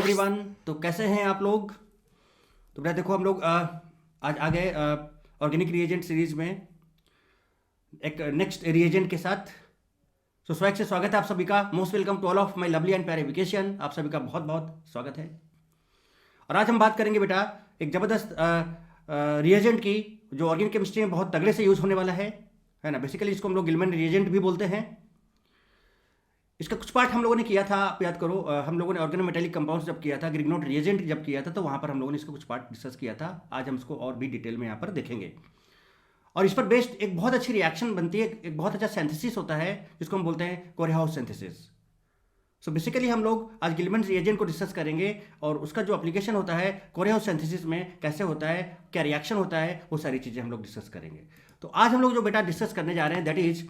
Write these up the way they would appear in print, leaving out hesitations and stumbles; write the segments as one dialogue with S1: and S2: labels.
S1: Everyone. तो कैसे हैं आप लोग? तो बेटा देखो हम लोग आज आ गए ऑर्गेनिक रिएजेंट सीरीज में एक नेक्स्ट रिएजेंट के साथ। तो स्वैग से स्वागत है आप सभी का। Most welcome to all of my lovely and प्यारे एजुकेशन। आप सभी का बहुत बहुत स्वागत है। और आज हम बात करेंगे बेटा एक ज़बरदस्त रिएजेंट की जो ऑर्गेनिक केमिस्ट्री में बहुत तगड़े से यूज़ होने वाला है ना। बेसिकली इसको हम लोग गिलमैन रिएजेंट भी बोलते हैं। इसका कुछ पार्ट हम लोगों ने किया था, आप याद करो, हम लोगों ने ऑर्गेनोमेटेलिक कंपाउंड्स जब किया था, ग्रिग्नोट रिएजेंट जब किया था, तो वहाँ पर हम लोगों ने इसका कुछ पार्ट डिस्कस किया था। आज हम इसको और भी डिटेल में यहाँ पर देखेंगे। और इस पर बेस्ड एक बहुत अच्छी रिएक्शन बनती है, एक बहुत अच्छा सिंथेसिस होता है जिसको हम बोलते हैं कोरेहाउस सिंथेसिस। सो बेसिकली हम लोग आज गिलमैन रिएजेंट को डिस्कस करेंगे और उसका जो एप्लीकेशन होता है कोरेहाउस सिंथेसिस में कैसे होता है, क्या रिएक्शन होता है, वो सारी चीज़ें हम लोग डिस्कस करेंगे। तो आज हम लोग जो बेटा डिस्कस करने जा रहे हैं दैट इज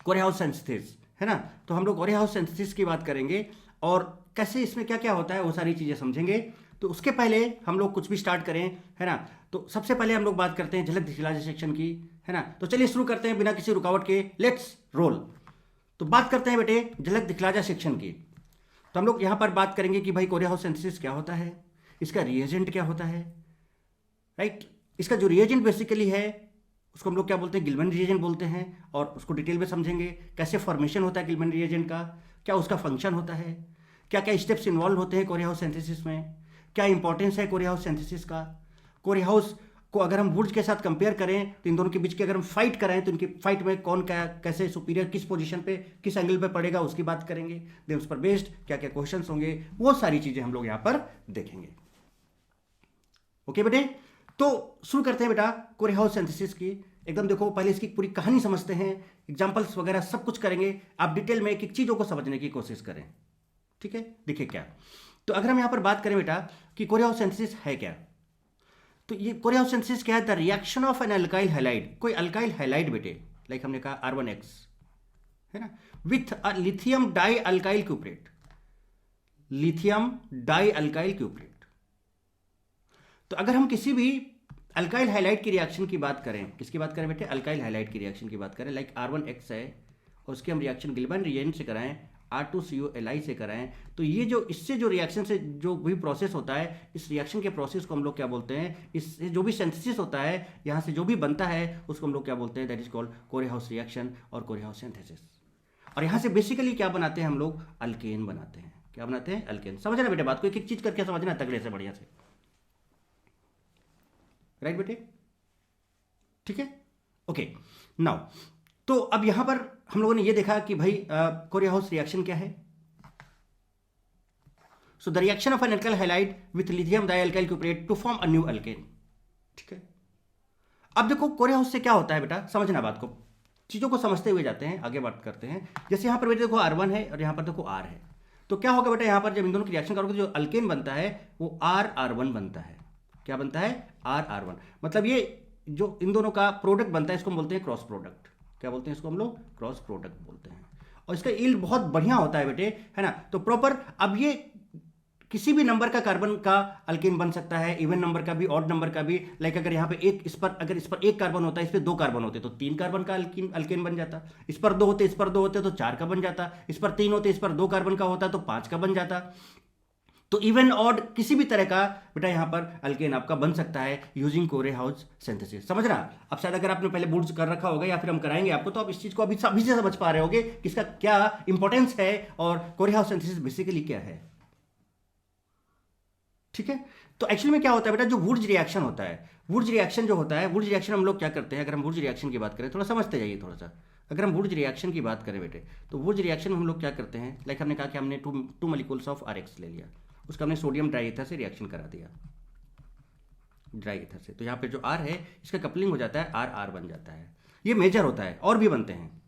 S1: कोरेहाउस सिंथेसिस, है ना। तो हम लोग कोरेहाउस सिंथेसिस की बात करेंगे और कैसे इसमें क्या क्या होता है वो सारी चीज़ें समझेंगे। तो उसके पहले हम लोग कुछ भी स्टार्ट करें, है ना, तो सबसे पहले हम लोग बात करते हैं झलक दिखला जा सेक्शन की, है ना। तो चलिए शुरू करते हैं बिना किसी रुकावट के। Let's roll. तो बात करते हैं बेटे झलक दिखला जा सेक्शन की। तो हम लोग यहाँ पर बात करेंगे कि भाई कोरेहाउस सिंथेसिस क्या होता है, इसका रिएजेंट क्या होता है, राइट। इसका जो रिएजेंट बेसिकली है उसको हम लोग क्या बोलते हैं, गिलमैन रिएजेंट बोलते हैं। और उसको डिटेल में समझेंगे कैसे फॉर्मेशन होता है गिलमैन रिएजेंट का, क्या उसका फंक्शन होता है, क्या क्या स्टेप्स इन्वॉल्व होते हैं कोरेहाउस सिंथेसिस में, क्या इंपॉर्टेंस है कोरेहाउस सिंथेसिस का। कोरेहाउस को अगर हम वुड्स के साथ कंपेयर करें तो इन दोनों के बीच की अगर हम फाइट करें तो इनकी फाइट में कौन क्या कैसे सुपीरियर, किस पोजीशन पे, किस एंगल पे पड़ेगा, उसकी बात करेंगे। देन उस पर बेस्ड क्या क्या क्वेश्चन होंगे, वो सारी चीजें हम लोग यहाँ पर देखेंगे। ओके बेटे, तो शुरू करते हैं बेटा कोरेहाउस सिंथेसिस की। एकदम देखो पहले इसकी पूरी कहानी समझते हैं, एग्जांपल्स वगैरह सब कुछ करेंगे। आप डिटेल में एक एक चीज़ों को समझने की कोशिश करें, ठीक है। देखिए क्या, तो अगर हम यहाँ पर बात करें बेटा कि कोरेहाउस सिंथेसिस है क्या, तो ये कोरेहाउस सिंथेसिस क्या है, the reaction of an alkyl halide, कोई अल्काइल हैलाइड बेटे, लाइक हमने कहा R1X, है ना, with a lithium dialkyl cuprate, lithium dialkyl cuprate. तो अगर हम किसी भी अल्काइल हैलाइड की रिएक्शन की बात करें, किसकी बात करें बेटे, अल्काइल हैलाइड की रिएक्शन की बात करें, लाइक R1X है और उसकी हम रिएक्शन गिलमैन रिएजेंट से कराएं, R2COLi से कराएं, तो ये जो इससे जो रिएक्शन से जो भी प्रोसेस होता है, इस रिएक्शन के प्रोसेस को हम लोग क्या बोलते हैं, इससे जो भी सिंथेसिस होता है, यहाँ से जो भी बनता है उसको हम लोग क्या बोलते हैं, दैट इज कॉल्ड कोरेहाउस रिएक्शन और कोरेहाउस सिंथेसिस। और यहाँ से बेसिकली क्या बनाते हैं हम लोग, अल्केन बनाते हैं। क्या बनाते हैं, अल्केन। समझना बेटे बात को, एक एक चीज करके समझना तगड़े से, बढ़िया से, राइट बेटे, ठीक है। ओके नाउ, तो अब यहां पर हम लोगों ने ये देखा कि भाई कोरेहाउस रिएक्शन क्या है। So the reaction of an alkyl halide with lithium dialkyl cuprate to form a new alkane, ठीक है। अब देखो कोरेहाउस से क्या होता है बेटा, समझना बात को, चीजों को समझते हुए जाते हैं, आगे बात करते हैं। जैसे यहां पर बेटे देखो R1 है और यहां पर देखो R है, तो क्या होगा बेटा, यहां पर जब इन दोनों की रिएक्शन करोगे तो जो अल्केन बनता है वो R1 बनता है। क्या बनता है, R1। मतलब ये जो इन दोनों का प्रोडक्ट बनता है इसको हम बोलते हैं क्रॉस प्रोडक्ट। क्या बोलते हैं इसको हम लोग, क्रॉस प्रोडक्ट बोलते हैं। और इसका यील्ड बहुत बढ़िया होता है बेटे, है ना। तो प्रॉपर, अब ये किसी भी नंबर का कार्बन का अल्केन बन सकता है, इवन नंबर का भी, ऑड नंबर का भी। लाइक अगर यहाँ पे एक, इस पर अगर इस पर एक कार्बन होता है, इस पर दो कार्बन होते तो 3 कार्बन का अल्केन बन जाता। इस पर 2 होते, इस पर 2 होते तो 4 का बन जाता। इस पर 3 होते, इस पर 2 कार्बन का होता तो 5 का बन जाता। तो इवन ऑड किसी भी तरह का बेटा यहाँ पर अल्केन आपका बन सकता है यूजिंग कोरेहाउस सिंथेसिस। समझ रहा। अब शायद अगर आपने पहले बोर्ड्स कर रखा होगा या फिर हम कराएंगे आपको, तो आप इस चीज को अभी से समझ पा रहे होगे कि इसका क्या इंपॉर्टेंस है और कोरेहाउस सिंथेसिस बेसिकली क्या है, ठीक है। तो एक्चुअली में क्या होता है बेटा, जो वुड्स रिएक्शन होता है, वुड्स रिएक्शन जो होता है, वुड्स रिएक्शन हम लोग क्या करते हैं, अगर हम वुड्स रिएक्शन की बात करें, थोड़ा समझते जाइए थोड़ा सा। अगर हम वुड्स रिएक्शन की बात करें बेटे, तो वुड्स रिएक्शन में हम लोग क्या करते हैं, लाइक हमने कहा कि हमने टू मॉलिक्यूल्स ऑफ RX ले लिया, उसका हमने सोडियम ड्राई ईथर से रिएक्शन करा दिया, ड्राई ईथर से। तो यहाँ पे जो R है इसका कपलिंग हो जाता है, RR बन जाता है। ये मेजर होता है, और भी बनते हैं,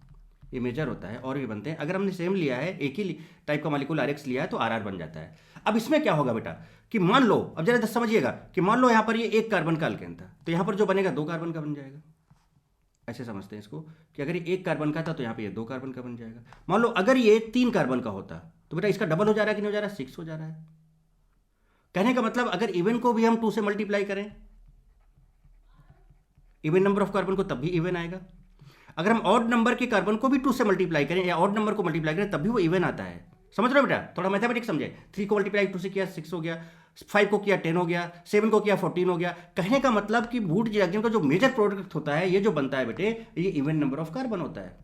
S1: ये मेजर होता है और भी बनते हैं। अगर हमने सेम लिया है, एक ही टाइप का मॉलिक्यूल RX लिया है तो RR बन जाता है। अब इसमें क्या होगा बेटा कि मान लो, अब जरा समझिएगा कि मान लो यहाँ पर ये 1 कार्बन का अल्केन था, तो यहाँ पर जो बनेगा 2 कार्बन का बन जाएगा। ऐसे समझते हैं इसको कि अगर ये 1 कार्बन का था तो यहाँ पे ये 2 कार्बन का बन जाएगा। मान लो अगर ये 3 कार्बन का होता तो बेटा इसका डबल हो जा रहा है कि नहीं हो जा रहा है, 6 हो जा रहा है। कहने का मतलब अगर इवन को भी हम 2 से मल्टीप्लाई करें, इवन नंबर ऑफ कार्बन को, तब भी इवन आएगा। अगर हम ऑड नंबर के कार्बन को भी 2 से मल्टीप्लाई करें या ऑड नंबर को मल्टीप्लाई करें तब भी वो इवन आता है। समझ रहे हो बेटा, थोड़ा मैथमेटिक्स समझे। 3 को मल्टीप्लाई 2 से किया 6 हो गया, 5 को किया 10 हो गया, 7 को किया 14 हो गया। कहने का मतलब कि वुड्स रिएक्शन का जो मेजर प्रोडक्ट होता है, ये जो बनता है बेटे, ये इवन नंबर ऑफ कार्बन होता है,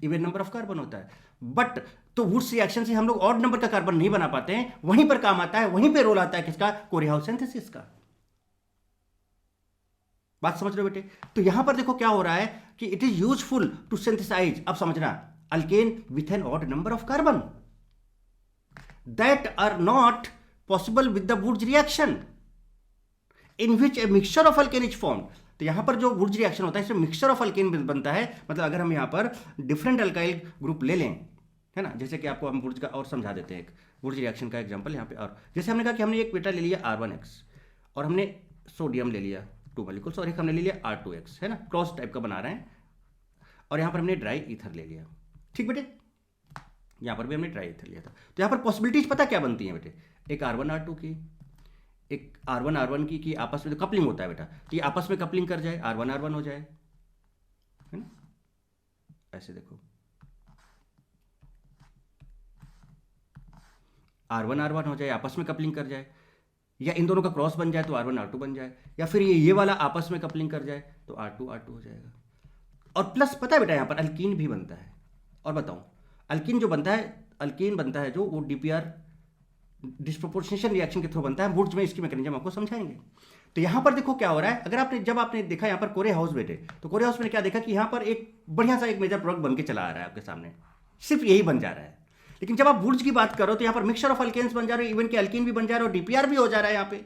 S1: इवन नंबर ऑफ कार्बन होता है। बट तो वुड्स रिएक्शन से हम लोग ऑड नंबर का कार्बन नहीं बना पाते हैं, वहीं पर काम आता है, वहीं पर रोल आता है किसका, कोरेहाउस सिंथेसिस का। बात समझ रहे हो बेटे। तो यहां पर देखो क्या हो रहा है कि it is useful to synthesize, अब समझना, alkane with an odd number of carbon that are not possible with the Wurtz reaction in which a mixture of alkane is formed. तो यहां पर जो वुड्स रिएक्शन होता है इसमें मिक्सचर ऑफ अल्केन बनता है। मतलब अगर हम यहां पर डिफरेंट अल्काइल ग्रुप ले लें, है ना, जैसे कि आपको हम वुड्स का और समझा देते हैं, एक वुड्स रिएक्शन का एग्जांपल यहां पे। और जैसे हमने कहा कि हमने एक बेटा ले लिया R1X और हमने सोडियम ले लिया 2 मॉलिक्यूल्स, और एक हमने ले लिया R2X, है ना, क्रॉस टाइप का बना रहे हैं, और यहां पर हमने ड्राई ईथर ले लिया। ठीक बेटे, यहां पर भी हमने ड्राई ईथर लिया था। तो यहां पर पॉसिबिलिटीज पता क्या बनती हैं बेटे, एक R1 R2 की, एक R1 R1 की आपस में तो कपलिंग होता है बेटा, तो ये आपस में कपलिंग कर जाए, R1 R1 हो जाए, है ना, ऐसे देखो, R1 R1 हो जाए, आपस में कपलिंग कर जाए, या इन दोनों का क्रॉस बन जाए तो R1 R2 बन जाए, या फिर ये वाला आपस में कपलिंग कर जाए तो R2 R2 हो जाएगा। और प्लस पता है बेटा यहां पर अल्कीन भी बनता है। और बताऊं, अल्कीन जो बनता है, अल्कीन बनता है जो, वो DPR डिस्प्रोपोर्शनेशन रिएक्शन के थ्रू बनता है। वुड्स में इसकी मैकेनिज्म आपको समझाएंगे। तो यहां पर देखो क्या हो रहा है, अगर आपने, जब आपने देखा यहां पर कोरे हाउस बेटे, तो कोरे हाउस में क्या देखा कि यहां पर एक बढ़िया सा एक मेजर प्रोडक्ट बन के चला आ रहा है आपके सामने, सिर्फ यही बन जा रहा है। लेकिन जब आप वुड्स की बात करो तो यहां पर मिक्सचर ऑफ अल्केन्स बन जा रहे हैं, इवन के अल्कीन भी बन जा रहे हैं और DPR भी हो जा रहा है यहां पे।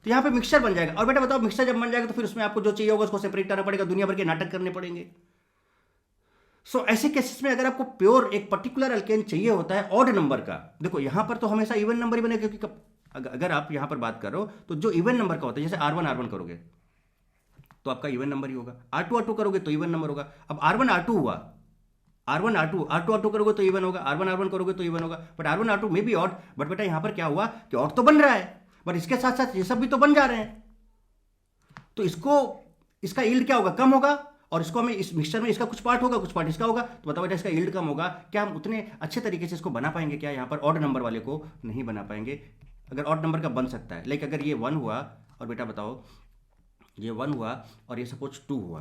S1: तो यहां पे मिक्सचर बन जाएगा। और बेटा बताओ, मिक्सचर जब बन जाएगा तो फिर उसमें आपको जो चाहिए होगा उसको सेपरेट करना पड़ेगा, दुनिया भर के नाटक करने पड़ेंगे। ऐसे केसेस में अगर आपको प्योर एक पर्टिकुलर अल्केन चाहिए होता है ऑड नंबर का, देखो यहां पर तो हमेशा इवन नंबर ही बनेगा, क्योंकि अगर आप यहां पर बात करो तो जो इवन नंबर का होता है, जैसे R1 R1 करोगे तो आपका इवन नंबर ही होगा, R2 R2 करोगे तो इवन नंबर होगा। अब R1 R2 हुआ, R1 R2 R2 R2 करोगे तो इवन होगा, R1 R1 करोगे तो इवन होगा, बट R1 R2 में भी ऑड। बट बेटा यहां पर क्या हुआ कि ऑड तो बन रहा है, बट इसके साथ साथ ये सब भी तो बन जा रहे हैं, तो इसका यील्ड क्या होगा, कम होगा। और इसको हमें इस मिक्सचर में इसका कुछ पार्ट होगा, कुछ पार्ट इसका होगा, तो बताओ बेटा इसका यील्ड कम होगा, क्या हम उतने अच्छे तरीके से इसको बना पाएंगे क्या, यहां पर ऑड नंबर वाले को नहीं बना पाएंगे। अगर ऑड नंबर का बन सकता है, लाइक अगर ये 1 हुआ, और बेटा बताओ ये 1 हुआ और ये सपोज 2 हुआ,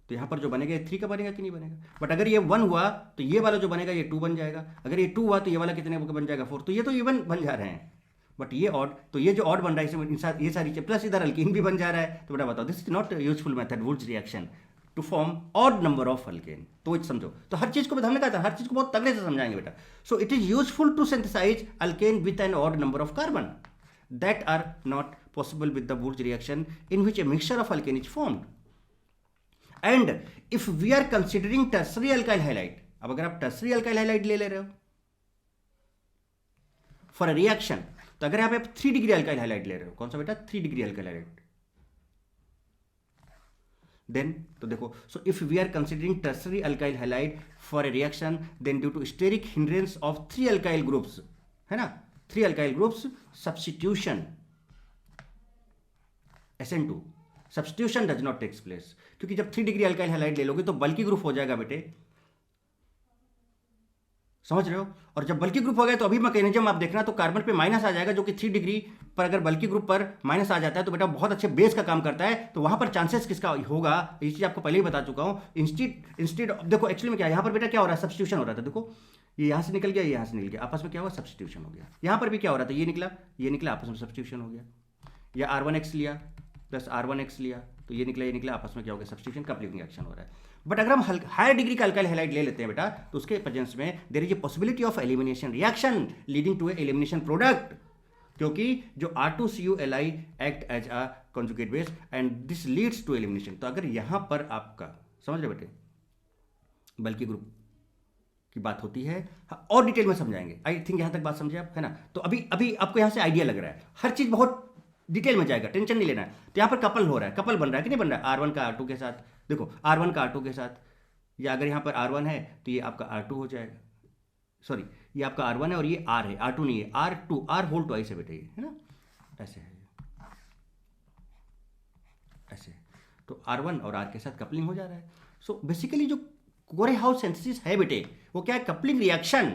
S1: तो यहां पर जो बनेगा ये 3 का बनेगा कि नहीं बनेगा। बट अगर ये 1 हुआ तो ये वाला जो बनेगा ये 2 बन जाएगा, अगर ये 2 हुआ तो ये वाला कितने का बन जाएगा 4, तो ये तो इवन बन जा रहे हैं। बट ये ऑड, तो ये जो ऑड बन रहा है इसमें ये सारी प्लस इधर अल्कीन भी बन जा रहा है। तो बेटा बताओ, this is not useful method Wurtz reaction to form odd number of alkane. तो समझो, तो हर चीज को हमने कहा था, हर चीज को बहुत तगड़े से समझाएंगे बेटा। So it is useful to synthesize alkane with an odd number of carbon that are not possible with the Wurtz reaction in which a mixture of alkane is formed. And if we are considering tertiary alkyl halide, अब अगर आप tertiary alkyl halide ले रहे हो for a reaction, तो अगर आप 3 degree alkyl halide ले रहे हो, कौन सा बेटा, 3 डिग्री अल्काइल हाइलाइट, देन तो देखो, so if we are considering tertiary alkyl halide for a reaction, then due to steric hindrance of 3 alkyl groups, है ना, 3 alkyl groups, substitution SN2, substitution does not takes place. क्योंकि जब 3 degree alkyl halide ले लोगे तो बल्कि group हो जाएगा बेटे, समझ रहे हो। और जब बल्कि ग्रुप हो गया तो अभी मैकेनिज्म आप देखना, तो कार्बन पे माइनस आ जाएगा, जो कि 3 डिग्री पर अगर बल्कि ग्रुप पर माइनस आ जाता है तो बेटा बहुत अच्छे बेस का काम करता है। तो वहां पर चांसेस किसका होगा, ये चीज आपको पहले ही बता चुका हूं। इंस्टीड देखो एक्चुअली में क्या, यहां पर बेटा क्या हो रहा है, सब्स्टिट्यूशन हो रहा था। देखो ये यहां से निकल गया, ये यहां से निकल गया, आपस में क्या हुआ, सब्स्टिट्यूशन हो गया। यहां पर भी क्या हो रहा था, ये निकला, आपस में सब्स्टिट्यूशन हो गया। या R1X लिया प्लस R1X लिया, तो ये निकला, आपस में क्या हो गया, सब्स्टिट्यूशन, कपलिंग रिएक्शन हो रहा है। बट अगर हम हायर डिग्री का अल्काइल हाइलाइट ले लेते हैं बेटा, तो उसके प्रेजेंस में there is a possibility of elimination reaction leading to a elimination product, क्योंकि जो R2CuLi act as a conjugate base and this leads to elimination. तो अगर यहां पर आपका, समझ रहे बेटे, बल्कि ग्रुप की बात होती है, और डिटेल में समझाएंगे, आई थिंक यहां तक बात समझे आप, है ना। तो अभी आपको यहां से आइडिया लग रहा है, हर चीज बहुत डिटेल में जाएगा, टेंशन नहीं लेना है। तो यहां पर कपल हो रहा है, कपल बन रहा है कि नहीं बन रहा है, R1 का R2 के साथ, देखो R1 का R2 के साथ, या अगर यहां पर R1 है तो ये आपका R2 हो जाएगा, सॉरी ये आपका R1 है और ये R है, R2 नहीं है, R2, R होल ट्वाइस है बेटे, ये है ना, ऐसे है, ऐसे। तो R1 और R के साथ कपलिंग हो जा रहा है। सो बेसिकली जो कोरे हाउस सिंथेसिस है बेटे, वो क्या है, coupling reaction.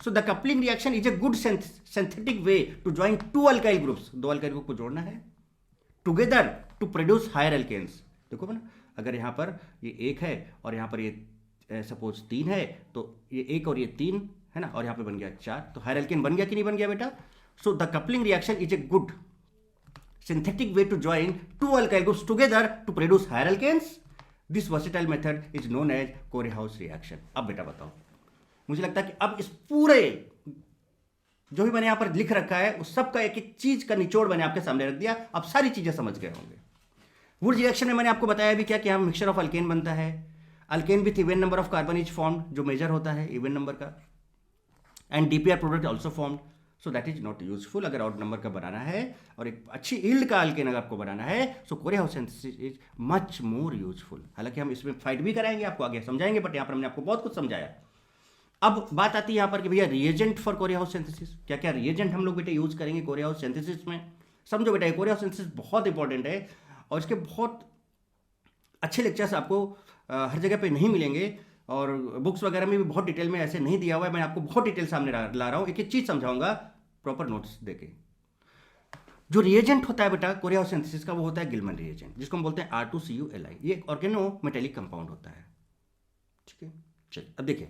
S1: So the coupling reaction is a good synthetic way to join two alkyl groups, दो अल्काइल ग्रुप को जोड़ना है together to produce higher alkanes. देखो ना, अगर यहाँ पर ये एक है और यहाँ पर ये सपोज 3 है, तो ये 1 और ये 3 है ना, और यहाँ पे बन गया 4, तो हायर अल्केन बन गया कि नहीं बन गया बेटा? सो the coupling reaction is a good synthetic way to join two alkyl groups together to produce higher alkanes. This versatile method is known as Corehouse reaction. अब बेटा बताओ, मुझे लगता है कि अब इस पूरे जो भी मैंने यहां पर लिख रखा है उस सब का एक एक चीज का निचोड़ मैंने आपके सामने रख दिया, अब सारी चीजें समझ गए होंगे। वुड रिएक्शन में मैंने आपको बताया भी क्या कि यहाँ मिक्सचर ऑफ अल्केन बनता है, alkane with even number of carbon is formed, जो मेजर होता है इवन नंबर का, and DPR product also formed. So that is not useful अगर ऑड नंबर का बनाना है और एक अच्छी यील्ड का अल्केन अगर आपको बनाना है, so Corey House synthesis is much more useful. हालांकि हम इसमें फाइट भी कराएंगे, आपको आगे समझाएंगे, बट यहाँ पर हमने आपको बहुत कुछ समझाया। अब बात आती है यहाँ पर कि भैया रिएजेंट फॉर कोरेहाउस सिंथेसिस, क्या क्या रिएजेंट हम लोग बेटे यूज करेंगे कोरेहाउस सिंथेसिस में। समझो बेटा, कोरेहाउस सिंथेसिस बहुत इंपॉर्टेंट है और इसके बहुत अच्छे लेक्चर्स आपको हर जगह पे नहीं मिलेंगे और बुक्स वगैरह में भी बहुत डिटेल में ऐसे नहीं दिया हुआ है। मैं आपको बहुत डिटेल सामने ला रहा हूँ, एक एक चीज समझाऊंगा प्रॉपर नोट्स देके। जो रिएजेंट होता है बेटा कोरेहाउस सिंथेसिस का, वो होता है गिलमन रिएजेंट, जिसको हम बोलते हैं R2CuLi। ये एक ऑर्गेनो मेटेलिक कंपाउंड होता है, ठीक है। चलिए अब देखिए,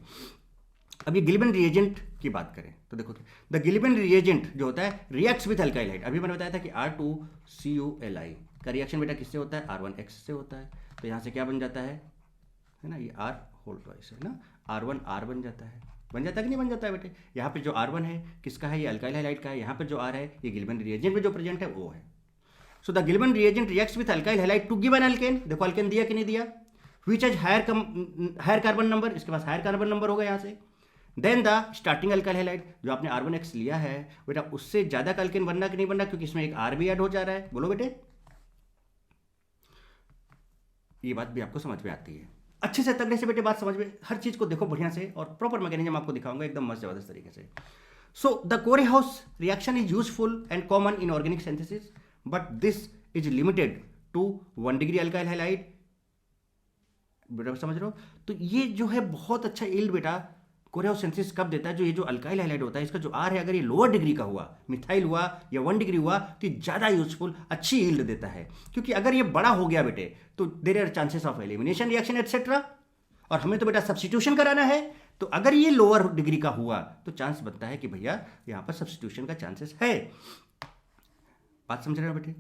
S1: अब ये गिलमन रिएजेंट की बात करें तो देखो, द गिलमन रिएजेंट जो होता है रिएक्ट्स विथ अल्काइल हाइड। अभी मैंने बताया था कि R2CuLi का रिएक्शन बेटा किससे होता है, R1X से होता है। तो यहाँ से क्या बन जाता है ना, ये R होल ट्वाइस है ना, R1R बन जाता है, बन जाता है कि नहीं बन जाता है बेटे। यहाँ पे जो R1 है किसका है, ये अल्काइल हाइलाइड का है। यहाँ पे जो R है ये गिलमन रिएजेंट में जो प्रेजेंट है वो है। So the Gilman reagent reacts with alkyl halide to give an alkane. देखो अल्केन दिया कि नहीं दिया, which has higher carbon number, इसके पास हायर कार्बन नंबर होगा यहाँ से। Then the starting alkyl halide जो आपने R1X लिया है बेटा, उससे ज्यादा का अल्केन बनना कि नहीं बनना, क्योंकि इसमें एक R भी ऐड हो जा रहा है। बोलो बेटे, ये बात भी आपको समझ में आती है अच्छे से, तगड़े से बेटे बात समझ में, हर चीज को देखो बढ़िया से और प्रॉपर मैकेनिज्म आपको दिखाऊंगा एकदम मस्त जबरदस्त तरीके से। So the Corey House reaction is useful and common in organic synthesis, but this is limited to 1 degree alkyl halide. बेटा समझ रहे हो, तो ये जो है बहुत अच्छा यील्ड बेटा कोरेहाउस सिंथेसिस कब देता है, जो ये जो अल्काइल हाइलाइड होता है इसका जो R है, अगर ये लोअर डिग्री का हुआ, मिथाइल हुआ या 1 डिग्री हुआ, तो ये ज्यादा यूजफुल अच्छी यील्ड देता है। क्योंकि अगर ये बड़ा हो गया बेटे तो there are chances of elimination reaction etcetera, और हमें तो बेटा सब्स्टिट्यूशन कराना है। तो अगर ये लोअर डिग्री का हुआ तो चांस बनता है कि भैया यहां पर सब्स्टिट्यूशन का चांसेस है। बात समझ रहे हो बेटे?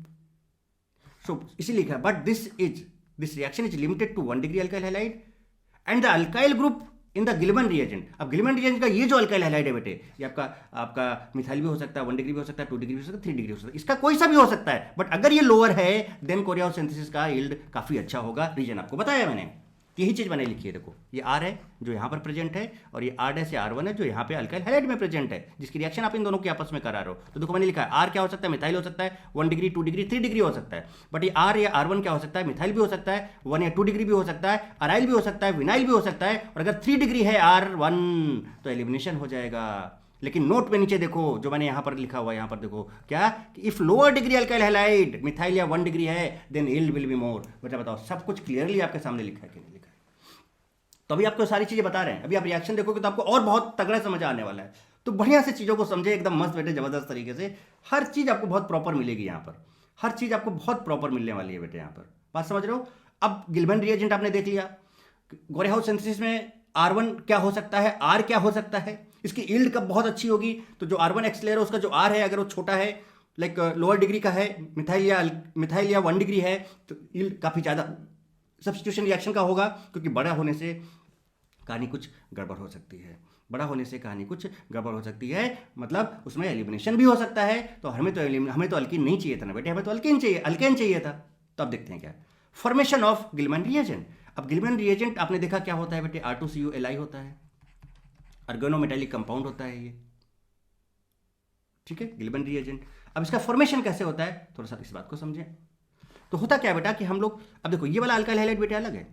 S1: सो इसीलिए लिखा, but this reaction is limited to 1 degree alkyl halide and the alkyl group in the Gilman reagent. अब गिलमन रिएजेंट का ये जो अल्काइल हाइलाइड है बेटे, ये आपका मिथाइल भी हो सकता है, 1 डिग्री भी हो सकता है, 2 डिग्री भी हो सकता है, 3 डिग्री हो सकता है, इसका कोई सा भी हो सकता है। बट अगर ये लोअर है देन कोरेहाउस सिंथेसिस का यील्ड काफी अच्छा होगा। रीजन आपको बताया मैंने, यही चीज मैंने लिखी है। देखो ये R है जो यहाँ पर प्रेजेंट है, और ये R' या R1 है जो यहाँ पे अल्काइल हाइलाइड में प्रेजेंट है, जिसकी रिएक्शन आप इन दोनों के आपस में करा रहे हो। तो देखो मैंने लिखा है R क्या हो सकता है, मिथाइल हो सकता है, 1 डिग्री, 2 डिग्री, 3 डिग्री हो सकता है। बट ये R या R1 क्या हो सकता है, मिथाइल भी हो सकता है, 1 या 2 डिग्री भी हो सकता है, अराइल भी हो सकता है, विनाइल भी हो सकता है। और अगर 3 डिग्री है R1 तो एलिमिनेशन हो जाएगा। लेकिन नोट में नीचे देखो जो मैंने यहां पर लिखा हुआ है, यहां पर देखो क्या, if lower degree alkyl halide methyl या 1 डिग्री है then yield will be more. बेटा बताओ, सब कुछ क्लियरली आपके सामने लिखा है कि नहीं लिखा है? तो अभी आपको सारी चीजें बता रहे हैं, अभी आप रिएक्शन देखोगे तो आपको और बहुत तगड़ा समझ आने वाला है। तो बढ़िया से चीजों को समझे एकदम मस्त बेटे जबरदस्त तरीके से, हर चीज आपको बहुत प्रॉपर मिलेगी यहाँ पर, हर चीज आपको बहुत प्रॉपर मिलने वाली है बेटे यहाँ पर। बात समझ रहे हो? अब गिलमन रिएजेंट आपने देख लिया, कोरेहाउस सिंथेसिस में R1 क्या हो सकता है, R क्या हो सकता है, इसकी यील्ड कब बहुत अच्छी होगी। तो जो R1X लेयर है उसका जो R है अगर वो छोटा है, लाइक लोअर डिग्री का है, मिथाइल या 1 डिग्री है, तो यील्ड काफी ज्यादा सब्स्टिट्यूशन रिएक्शन का होगा। क्योंकि बड़ा होने से कहानी कुछ गड़बड़ हो सकती है, बड़ा होने से कहानी कुछ गड़बड़ हो सकती है, मतलब उसमें एलिमिनेशन भी हो सकता है। तो हमें तो अल्कीन नहीं चाहिए था ना बेटे, हमें तो अल्केन चाहिए था। तो अब देखते हैं क्या फॉर्मेशन ऑफ गिलमन रिएजेंट। अब गिलमन रिएजेंट आपने देखा क्या होता है बेटे, R2CuLi होता है, ऑर्गेनोमेटेलिक कंपाउंड होता है ये, ठीक है, गिलमन रिएजेंट। अब इसका फॉर्मेशन कैसे होता है थोड़ा सा इस बात को समझें। तो होता क्या बेटा कि हम लोग, अब देखो ये वाला अल्काइल हाइलाइड बेटे अलग है,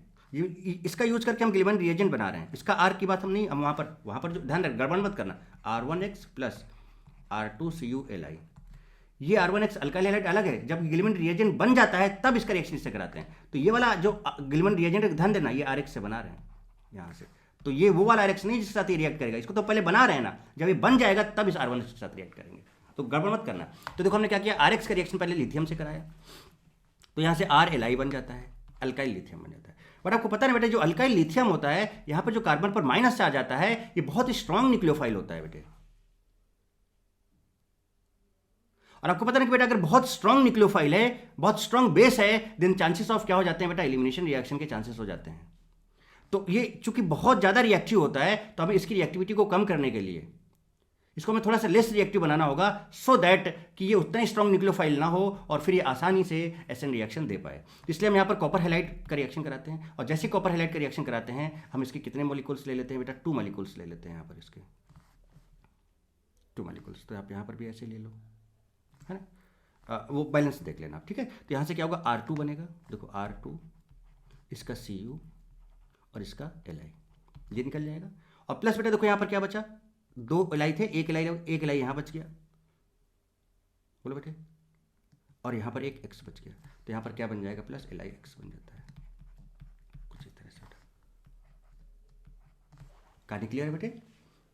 S1: इसका यूज करके हम गिलमन रिएजेंट बना रहे हैं। इसका R की बात हम नहीं, हम वहां पर जो ध्यान रख, गड़बड़ मत करना, R1X प्लस R2CuLi, ये R1X अल्काइल हाइलाइड अलग है। जब गिलमन रिएजेंट बन जाता है तब इसका रिएक्शन इससे कराते हैं। तो ये वाला जो गिलमन रिएजेंट ध्यान देना, ये RX से बना रहे हैं यहाँ से, तो ये वो वाला RX नहीं जिसके साथ ये रिएक्ट करेगा, इसको तो पहले बना रहे हैं ना, जब ये बन जाएगा तब इस R1 के साथ रिएक्ट करेंगे, तो गड़बड़ मत करना। तो देखो हमने क्या किया, RX का रिएक्शन पहले लिथियम से कराया, तो यहाँ से RLi बन जाता है, अल्काइल लिथियम बन जाता है। बट आपको पता नहीं बेटे, जो अल्काइल लिथियम होता है, यहाँ पर जो कार्बन पर माइनस चार्ज आता है, ये बहुत ही स्ट्रॉन्ग न्यूक्लियोफाइल होता है बेटे। और आपको पता नहीं कि बेटा अगर बहुत स्ट्रॉन्ग न्यूक्लियोफाइल है, बहुत स्ट्रॉन्ग बेस है, देन चांसेस ऑफ क्या हो जाते हैं बेटा, एलिमिनेशन रिएक्शन के चांसेस हो जाते हैं। तो ये चूंकि बहुत ज्यादा रिएक्टिव होता है, तो हमें इसकी रिएक्टिविटी को कम करने के लिए इसको हमें थोड़ा सा लेस रिएक्टिव बनाना होगा, सो दैट कि ये उतना ही स्ट्रॉन्ग न्यूक्लियोफाइल ना हो और फिर ये आसानी से एसएन रिएक्शन दे पाए। इसलिए हम यहाँ पर कॉपर हैलाइड का रिएक्शन कराते हैं, और जैसे कॉपर हैलाइड का रिएक्शन कराते हैं, हम इसके कितने मॉलिक्यूल्स ले लेते हैं बेटा, 2 मॉलिक्यूल्स ले लेते हैं यहाँ पर, इसके 2 मॉलिक्यूल्स। तो आप यहाँ पर भी ऐसे ले लो, है ना, वो बैलेंस देख लेना, ठीक है। तो यहाँ से क्या होगा, R2 बनेगा, देखो R2, इसका Cu और इसका Li, ये निकल जाएगा। और प्लस बेटा देखो यहाँ पर क्या बचा, 2 Li थे, एक Li यहाँ बच गया, बोलो बेटे, और यहाँ पर एक X बच गया, तो यहाँ पर क्या बन जाएगा, प्लस LiX बन जाता है, कुछ इस तरह से। कहानी क्लियर है बेटे।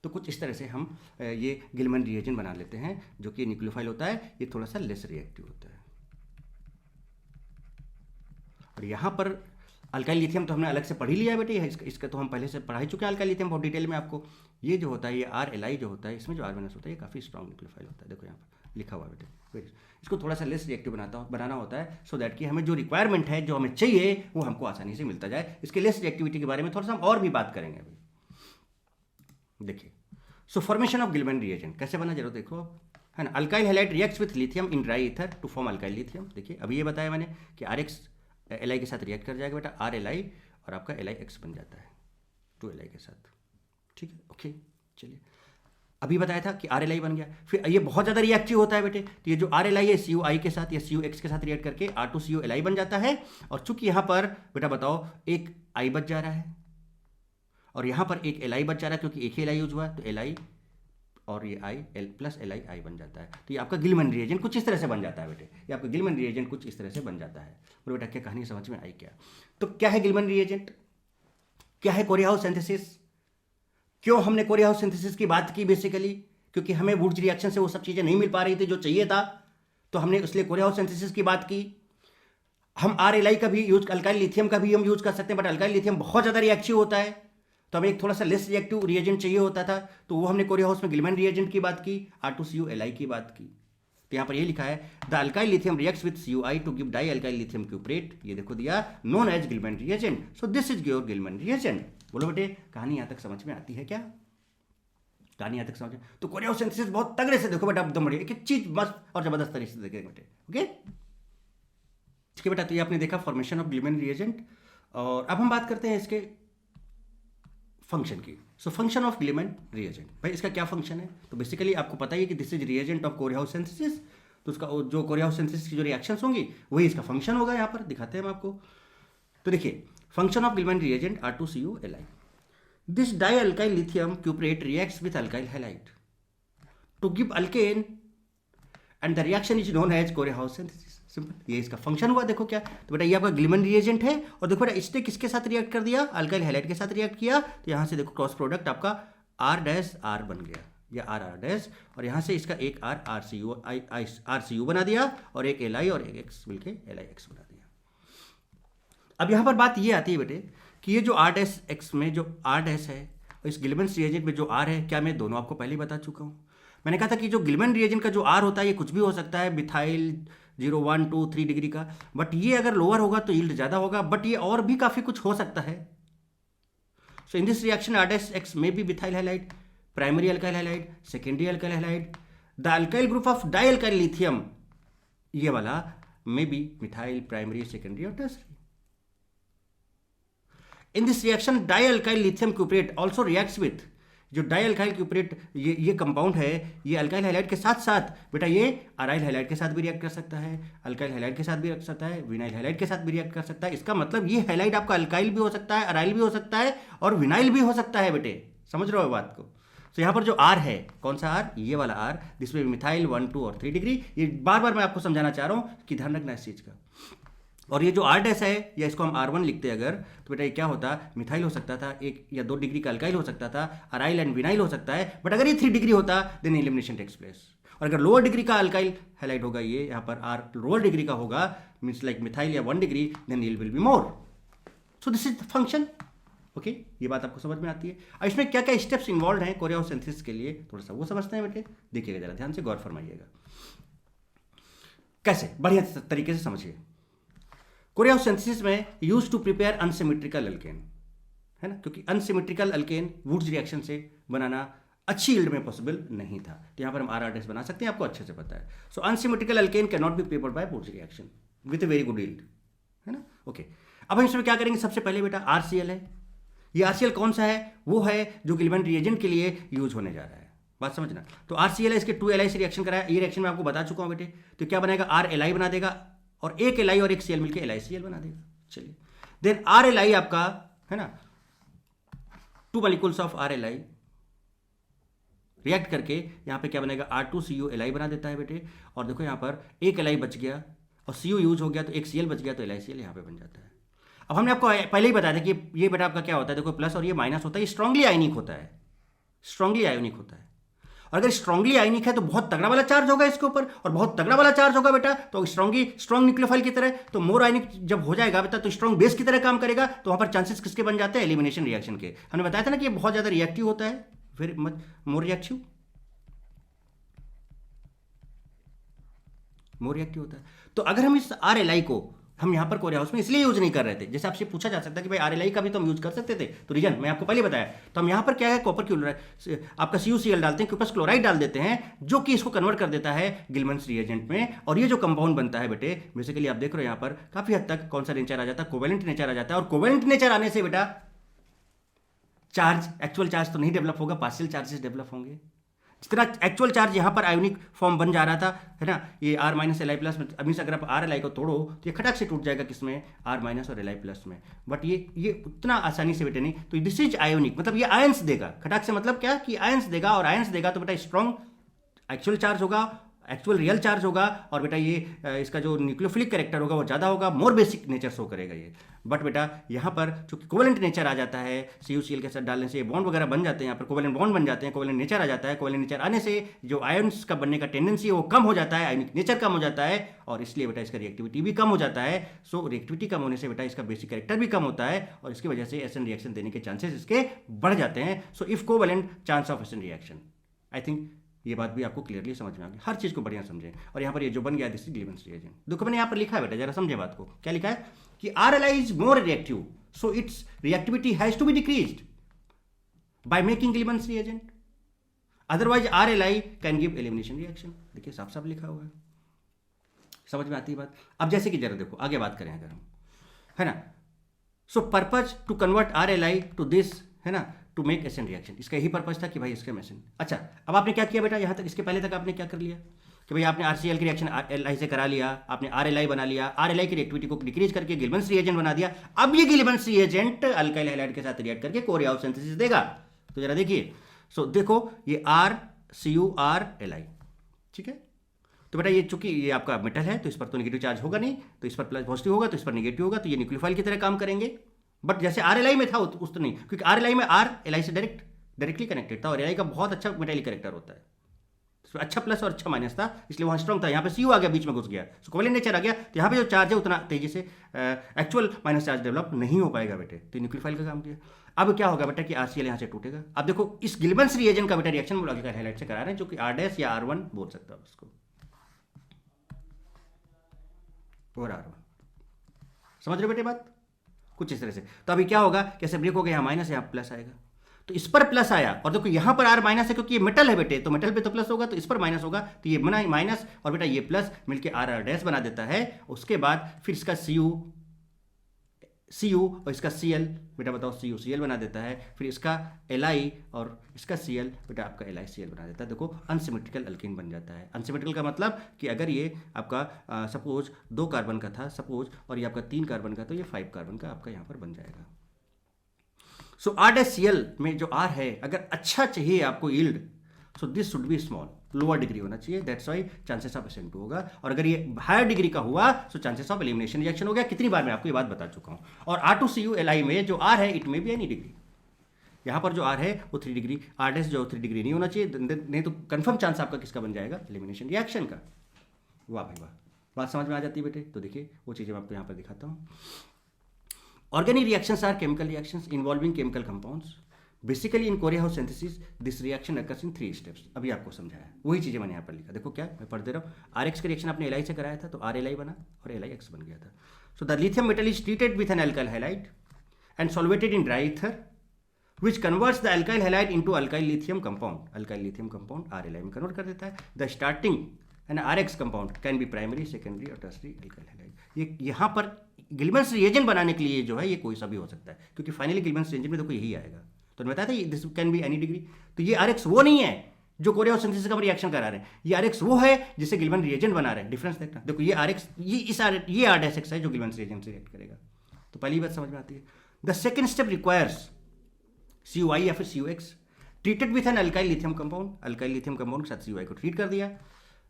S1: तो कुछ इस तरह से हम ये गिलमैन रिएजेंट बना लेते हैं, जो कि न्यूक्लियोफाइल होता है, ये थोड़ा सा लेस रिएक्टिव होता है। और यहाँ पर अल्काइल लिथियम तो हमने अलग से पढ़ ही लिया है बेटे, इसका तो हम पहले से पढ़ा ही चुके हैं अल्काइल लिथियम बहुत डिटेल में आपको। ये जो होता है, ये RLi जो होता है, इसमें जो R- होता है, ये काफ़ी स्ट्रॉन्ग न्यूक्लियोफाइल होता है, देखो यहाँ पर लिखा हुआ है बेटे। इसको थोड़ा सा लेस रिएक्टिव बनाना होता है, सो दैट कि हमें जो रिक्वायरमेंट है, जो हमें चाहिए, वो हमको आसानी से मिलता जाए। इसके लेस रिएक्टिविटी के बारे में थोड़ा सा हम और भी बात करेंगे अभी। देखिए, so formation of Gilman reagent कैसे बना, जरूर देखो, है ना। Alkyl halide reacts with lithium in dry ether to form alkyl lithium. देखिए अभी ये बताया मैंने कि RX Li के साथ रिएक्ट कर जाएगा बेटा, RLi और आपका LiX बन जाता है 2Li के साथ, ठीक है, ओके। चलिए, अभी बताया था कि RLi बन गया, फिर ये बहुत ज़्यादा रिएक्टिव होता है बेटे, तो ये जो RLi है CuI के साथ या CuX के साथ रिएक्ट करके R2CuLi बन जाता है। और चूंकि यहाँ पर बेटा बताओ एक I बच जा रहा है, और यहाँ पर एक Li बच जा रहा है, क्योंकि एक ही Li यूज हुआ है, तो Li और ये I प्लस LiI बन जाता है। तो ये आपका गिलमैन रिएजेंट कुछ इस तरह से बन जाता है बेटे, ये आपका गिलमैन रिएजेंट कुछ इस तरह से बन जाता है। बोलो बेटा क्या कहानी समझ में आई क्या? तो क्या है गिलमैन रिएजेंट, क्या है कोरियाहाउस सिंथेसिस, क्यों हमने कोरियाहाउस सिंथेसिस की बात की, बेसिकली क्योंकि हमें वुड्स रिएक्शन से वो सब चीज़ें नहीं मिल पा रही थी जो चाहिए था, तो हमने इसलिए कोरियाहाउस सिंथेसिस की बात की। हम RLi का भी यूज, अल्काइल लिथियम का भी हम यूज कर सकते हैं, बट अल्काइल लिथियम बहुत ज़्यादा रिएक्टिव होता है, तो हमें एक थोड़ा सा लेस रिएक्टिव रिएजेंट चाहिए होता था, तो वो हमने कोरियाहाउस में गिलमैन रिएजेंट की बात की, R2CuLi की बात की। तो यहाँ पर ये लिखा है the alkyl lithium reacts with Cui to give dialkyl lithium cuprate, ये देखो दिया, known as Gilman reagent, so this is your Gilman reagent. बोलो बेटे कहानी यहाँ तक समझ में आती है क्या? कहानी यहाँ तक समझ में, तो कोरियाहाउस सिंथेसिस बहुत तगड़े से देखो बेटा, एकदम बढ़िया, एक एक चीज मस्त और जबरदस्त तरीके से देखेंगे बेटे, ओके ठीक है बेटा। तो ये आपने देखा फॉर्मेशन ऑफ गिलमैन रिएजेंट, और अब हम बात करते हैं इसके फंक्शन की। So function of Gilman reagent, भाई इसका क्या फंक्शन है? तो बेसिकली आपको पता ही है कि this is reagent of Corey House synthesis, तो उसका जो कोरियाहाउस सिंथेसिस की जो रिएक्शंस होंगी वही इसका फंक्शन होगा। यहाँ पर दिखाते हैं हम आपको। तो देखिए function of Gilman reagent R2CuLi, this dialkyl lithium cuprate reacts with alkyl halide to give alkane and the reaction is known as Corey House synthesis. Simple, ये इसका फंक्शन हुआ। देखो क्या, तो बेटा ये आपका गिलमैन रिएजेंट है, और देखो बेटा इसने किसके साथ रिएक्ट कर दिया, अल्काइल हैलाइड के साथ रिएक्ट किया, तो यहाँ से देखो क्रॉस प्रोडक्ट आपका R' बन गया, या R', और यहाँ से इसका एक RCU बना दिया, और एक Li और एक X मिलके LiX बना दिया। अब यहाँ पर बात ये आती है बेटे कि ये जो R' में जो R' है, और इस गिलमैन रिएजेंट में जो R है, क्या मैं दोनों आपको पहले ही बता चुका हूँ। मैंने कहा था कि जो गिलमैन रिएजेंट का जो R होता है ये कुछ भी हो सकता है, मिथाइल 0, 1, 2, 3 डिग्री का, बट ये अगर लोअर होगा तो यील्ड ज़्यादा होगा, बट ये और भी काफ़ी कुछ हो सकता है। So in this reaction R' may be methyl halide, primary alkyl halide, secondary alkyl halide, the alkyl group of dialkyl lithium, ये वाला may be methyl, primary, secondary और tertiary. In this reaction dialkyl lithium cuprate also reacts with, जो dialkyl cuprate ये compound है, ये alkyl halide के साथ साथ बेटा ये अराइल हैलाइड के साथ भी रिएक्ट कर सकता है, अल्काइल हैलाइड के साथ भी रिएक्ट कर सकता है, विनाइल हैलाइड के साथ भी रिएक्ट कर सकता है। इसका मतलब ये हैलाइड आपका अल्काइल भी हो सकता है, अराइल भी हो सकता है, और विनाइल भी हो सकता है बेटे, समझ रहे हो बात को। तो यहाँ पर जो R है, कौन सा R, ये वाला R, जिसमें मिथाइल 1, 2 और 3 डिग्री, ये बार बार मैं आपको समझाना चाह रहा हूँ कि ध्यान रखना इस चीज़ का। और ये जो आर डैश है, या इसको हम R1 लिखते हैं अगर, तो बेटा ये क्या होता, मिथाइल हो सकता था, 1 या 2 डिग्री का अल्काइल हो सकता था, अराइल एंड विनाइल हो सकता है। बट अगर ये 3 डिग्री होता देन एलिमिनेशन टेक्स प्लेस। और अगर लोअर डिग्री का अल्काइल हैलाइट होगा, ये यहाँ पर आर लोअर डिग्री का होगा, मीन्स लाइक मिथाइल या 1 degree, then yield will be more. So this is the function. Okay, ये बात आपको समझ में आती है। अब इसमें क्या क्या स्टेप्स इन्वॉल्व हैं कोरियोसिंथेसिस के लिए, थोड़ा सा वो समझते हैं बेटे। देखिएगा जरा ध्यान से, गौर फरमाइएगा। कैसे, बढ़िया तरीके से समझिए। कोरियोसिंथेसिस में used to prepare unsymmetrical alkane, है ना, क्योंकि अनसिमेट्रिकल अल्केन वुड्स रिएक्शन से बनाना अच्छी यील्ड में पॉसिबल नहीं था। तो यहाँ पर हम RR' बना सकते हैं, आपको अच्छे से पता है। So unsymmetrical alkane can not be prepared by Wurtz reaction with a very good yield, है ना। ओके, अब हम इसमें क्या करेंगे, सबसे पहले बेटा RCl है। ये RCl कौन सा है, वो है जो गिलमेंट रिएजेंट के लिए यूज होने जा रहा है, बात समझना। तो RCl है, इसके 2 Li से रिएक्शन कराया, ये रिएक्शन मैं आपको बता चुका हूँ बेटे। तो क्या बनेगा, RLi बना देगा, और एक Li और एक Cl मिलकर LiCl बना देगा। चलिए, देन RLi आपका, है ना, 2 मॉलिक्यूल्स ऑफ RLi रिएक्ट करके यहाँ पे क्या बनेगा, R2CU Li बना देता है बेटे। और देखो यहाँ पर एक Li बच गया और Cu यूज हो गया, तो एक Cl बच गया, तो LiCl यहाँ पे बन जाता है। अब हमने आपको पहले ही बताया था कि ये बेटा आपका क्या होता है, देखो प्लस और ये माइनस होता है, ये स्ट्रांगली आयनिक होता है, स्ट्रांगली आयोनिक होता है। और अगर स्ट्रांगली आयनिक है तो बहुत तगड़ा वाला चार्ज होगा इसके ऊपर, और बहुत तगड़ा वाला चार्ज होगा बेटा तो स्ट्रांग न्यूक्लियोफाइल की तरह। तो मोर आयनिक जब हो जाएगा बेटा तो स्ट्रांग बेस की तरह काम करेगा, तो वहां पर चांसेस किसके बन जाते हैं, एलिमिनेशन रिएक्शन के। हमने बताया था ना कि ये बहुत ज्यादा रिएक्टिव होता है, फिर मोर रिएक्टिव होता है। तो अगर हम इस RLi को हम यहाँ पर कोरिया हाउस में इसलिए यूज नहीं कर रहे थे, जैसे आपसे पूछा जा सकता है कि भाई RLi का भी तो हम यूज कर सकते थे, तो रीजन मैं आपको पहले बताया। तो हम यहाँ पर क्या है, कॉपर क्लोराइड आपका CuCl डालते हैं, क्यूपस क्लोराइड डाल देते हैं, जो कि इसको कन्वर्ट कर देता है गिलमंस रिएजेंट में। और ये जो कंपाउंड बनता है बेटे, बेसिकली आप देख रहे हो यहाँ पर काफी हद तक कौन सा नेचर आ जाता है, कोवेलेंट नेचर आ जाता है। और कोवेलेंट नेचर आने से बेटा चार्ज, एक्चुअल चार्ज तो नहीं डेवलप होगा, पार्शियल चार्जेस डेवलप होंगे। जितना एक्चुअल चार्ज यहाँ पर आयोनिक फॉर्म बन जा रहा था, है ना, ये R-Li+ में, अभी से अगर आप RLi को तोड़ो तो ये खटक से टूट जाएगा, किसमें, R- और Li+ में। बट ये उतना आसानी से बेटे नहीं। तो दिस इज आयोनिक, मतलब ये आयंस देगा, खटक से मतलब क्या कि आयंस देगा, और आयंस देगा तो बेटा स्ट्रॉन्ग एक्चुअल चार्ज होगा, एक्चुअल रियल चार्ज होगा, और बेटा ये इसका जो न्यूक्लियोफिलिक कैरेक्टर होगा वो ज़्यादा होगा, मोर बेसिक नेचर शो करेगा ये। बट बेटा यहाँ पर चूंकि कोवेलेंट नेचर आ जाता है, CuCl के साथ डालने से बॉन्ड वगैरह बन जाते हैं, यहाँ पर कोवेलेंट बॉन्ड बन जाते हैं, कोवेलेंट नेचर आ जाता है। कोवेलेंट नेचर आने से जो आयंस का बनने का टेंडेंसी है वो कम हो जाता है, आयनिक नेचर कम हो जाता है, और इसलिए बेटा इसका रिएक्टिविटी भी कम हो जाता है। सो रिएक्टिविटी कम होने से बेटा इसका बेसिक कैरेक्टर भी कम होता है, और इसकी वजह से एसिड रिएक्शन देने के चांसेस इसके बढ़ जाते हैं। So if covalent, chance of acid reaction. I think ये बात भी आपको क्लियरली समझ में आ गई, हर चीज़ को बढ़िया समझें। और यहाँ पर ये जो बन गया दिस इज गिलमंस रिएजेंट। देखो मैंने यहाँ पर लिखा है बेटा, जरा समझे बात को, क्या लिखा है कि RLi is more reactive, so its reactivity has to be decreased by making Gilman's reagent, otherwise RLi can give elimination reaction. देखिए साफ साफ लिखा हुआ है, समझ में आती है बात। अब जैसे कि जरा देखो आगे बात करें अगर हम, है ना, so purpose to convert RLi to this, है ना, टू मेक एसिड रिएक्शन, इसका यही पर्पज था कि भाई इसके एसिड। अच्छा, अब आपने क्या किया बेटा, यहाँ तक इसके पहले तक आपने क्या कर लिया कि भाई आपने RCl की रिएक्शन Li से करा लिया, आपने RLi बना लिया, RLi की रिएक्टिविटी को डिक्रीज करके गिलमंस रिएजेंट बना दिया। अब ये गिलमंस रिएजेंट अल्काइल हैलाइड के साथ रिएक्ट करके कोरिया हाउस सिंथेसिस देगा। तो जरा देखिए, सो देखो ये RCuRLi, ठीक है। तो बेटा ये चूंकि ये आपका मेटल है तो इस पर तो नेगेटिव चार्ज होगा नहीं, तो इस पर प्लस पॉजिटिव होगा, तो इस पर नेगेटिव होगा, तो ये न्यूक्लियोफाइल की तरह काम करेंगे। बट जैसे RLi में था उस तो नहीं, क्योंकि RLi में R Li से डायरेक्टली कनेक्टेड था, और Li का बहुत अच्छा मेटालिक कैरेक्टर होता है, इसमें अच्छा प्लस और अच्छा माइनस था, इसलिए वहाँ स्ट्रॉन्ग था। यहाँ पे Cu आ गया, बीच में घुस गया, सो कोवेलेंट नेचर आ गया, तो यहाँ पे जो चार्ज है उतना तेजी से एक्चुअल माइनस चार्ज डेवलप नहीं हो पाएगा बेटे, तो न्यूक्लियोफाइल का काम किया। अब क्या होगा बेटा कि RCl यहाँ से टूटेगा। अब देखो इस गिलमंस रिएजेंट का बेटा रिएक्शन हम लोग हाईलाइट से करा रहे हैं, जो कि R' या R1 बोल सकता है उसको, और R1, समझ रहे बेटे बात कुछ इस तरह से। तो अभी क्या होगा, कैसे ब्रेक हो गया, यहाँ माइनस यहाँ प्लस आएगा, तो इस पर प्लस आया, और देखो यहाँ पर R माइनस है क्योंकि ये मेटल है बेटे, तो मेटल पे तो प्लस होगा, तो इस पर माइनस होगा, तो ये बना माइनस, और बेटा ये प्लस मिलके RR' बना देता है। उसके बाद फिर इसका Cu और इसका Cl बेटा बताओ CuCl बना देता है, फिर इसका Li और इसका Cl बेटा आपका LiCl बना देता है। देखो अनसिमेट्रिकल अल्कीन बन जाता है। अनसिमेट्रिकल का मतलब कि अगर ये आपका सपोज 2 कार्बन का था सपोज, और ये आपका 3 कार्बन का, तो ये 5 कार्बन का आपका यहाँ पर बन जाएगा। सो R-Cl में जो R है, अगर अच्छा चाहिए आपको yield, so this should be small, lower degree होना चाहिए, that's why chances of SN2 होगा। और अगर ये हायर डिग्री का हुआ तो चांसेस ऑफ एलिमिनेशन रिएक्शन हो गया। कितनी बार मैं आपको ये बात बता चुका हूँ। और R2CU Li में जो R है इट में भी एनी डिग्री, यहाँ पर जो R है वो 3 डिग्री, R डैश जो 3 डिग्री नहीं होना चाहिए, नहीं तो कंफर्म चांस आपका किसका बन जाएगा, एलिमिनेशन रिएक्शन का। वाह भाई वाह, बात समझ में आ जाती है बेटे। तो देखिए वो चीज़ें मैं आपको यहाँ पर दिखाता हूँ। Organic reactions are chemical reactions involving chemical compounds. Basically in Corey House synthesis this reaction occurs in 3 steps. अभी आपको समझाया वही चीज़ें मैंने यहाँ पर लिखा। देखो क्या मैं पढ़ दे रहा हूँ। RX का रिएक्शन आपने Li से कराया था तो RLi बना और LiX बन गया था। So the lithium metal is treated with an alkyl halide and solvated in dry ether which converts the alkyl halide into alkyl lithium compound. Alkyl lithium compound RLi में कन्वर्ट कर देता है। The starting and RX compound can be primary, secondary और tertiary alkyl halide. ये यहाँ पर गिलमैन्स reagent बनाने के लिए जो है ये कोई सा भी हो सकता है, क्योंकि फाइनली गिलमैन्स रिएजेंट में देखो यही आएगा। तो मैं बताया था this can be any degree. तो ये RX वो नहीं है जो कोरियाहाउस सिंथेसिस का रिएक्शन करा रहे हैं, ये RX वो है जिसे गिलमैन रिएजेंट बना रहे हैं। डिफरेंस देखना, देखो ये RX ये R डैश X है जो गिलमैन्स रिएजेंट से रिएक्ट करेगा। तो पहली बात समझ में आती है। The second step requires CuI या फिर CuX treated with an alkyl lithium compound. Alkyl lithium compound के साथ CuI को ट्रीट कर दिया।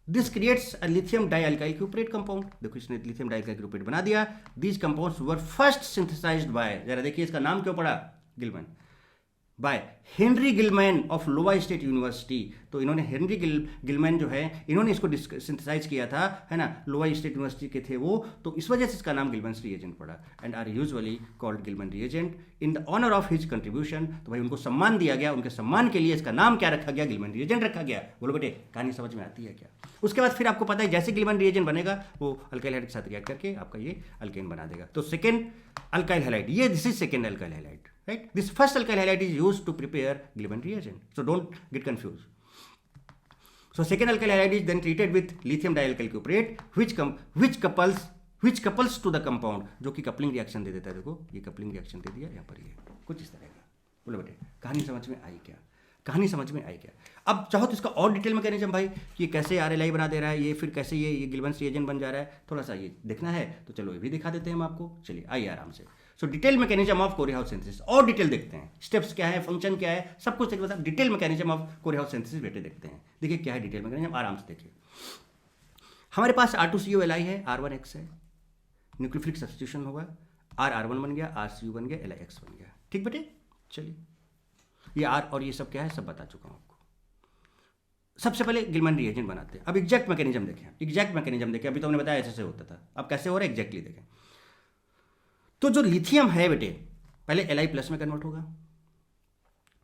S1: This creates a lithium dialkyl cuprate compound. देखो इसने लिथियम डाइअल्काइल क्यूप्रेट बना दिया। These compounds were first synthesized by, जरा देखिए इसका नाम क्यों पड़ा Gilman, by Henry Gilman of Iowa State University. तो इन्होंने हेनरी गिलमैन जो है इन्होंने इसको सिंथेसाइज किया था, है ना, लोवा स्टेट यूनिवर्सिटी के थे वो, तो इस वजह से इसका नाम गिलमैन्स रिएजेंट पड़ा। And are usually called Gilman reagent in the honour of his contribution. तो भाई उनको सम्मान दिया गया, उनके सम्मान के लिए इसका नाम क्या रखा गया, गिलमैन रिएजेंट रखा गया। बोलो बेटे कहानी समझ में आती है क्या। उसके बाद फिर आपको पता है जैसे गिलमैन रिएजेंट बनेगा वो अल्काइल हैलाइड के साथ रिएक्ट करके आपका ये अल्केन बना देगा। तो सेकेंड अल्काइल हैलाइड, ये this is second alkyl halide, right? This first alkyl halide is used to prepare Gilman reagent, so don't get confused. So second alkyl halide is then treated with lithium dialkyl cuprate which couples to the compound, जो कि coupling reaction दे देता है। देखो ये coupling reaction दे दिया यहाँ पर, ये कुछ इस तरह का। बोलो बेटे कहानी समझ में आई क्या, कहानी समझ में आई क्या। अब चाहो तो इसका और डिटेल मैकेनिज्म भाई कि कैसे RLi बना दे रहा है ये, फिर कैसे ये गिलमैन्स रिएजेंट बन जा रहा है, थोड़ा सा ये देखना है तो चलो ये भी दिखा देते हैं हम आपको। चलिए आइए आराम से। So detail mechanism of Corey House synthesis और डिटेल देखते हैं, स्टेप्स क्या है, फंक्शन क्या है, सब कुछ देखते हैं। Detail mechanism of Corey House synthesis बेटे देखते हैं। देखिए क्या है डिटेल मैकेनिज्म, आराम से देखिए। हमारे पास R2CU Li है, R1X है, न्यूक्लियोफिलिक सब्स्टिट्यूशन होगा, R1 बन गया, RCU बन गया, LiX बन गया। ठीक बेटे चलिए, ये R और ये सब क्या है सब बता चुका हूँ आपको। सबसे पहले गिलमैन रिएजेंट बनाते हैं। अब एग्जैक्ट मैकेनिज्म देखें, एग्जैक्ट मैकेनिज्म देखें। अभी तो हमने बताया ऐसे होता था, अब कैसे हो रहा है एग्जैक्टली देखें। तो जो लिथियम है बेटे पहले Li+ में कन्वर्ट होगा।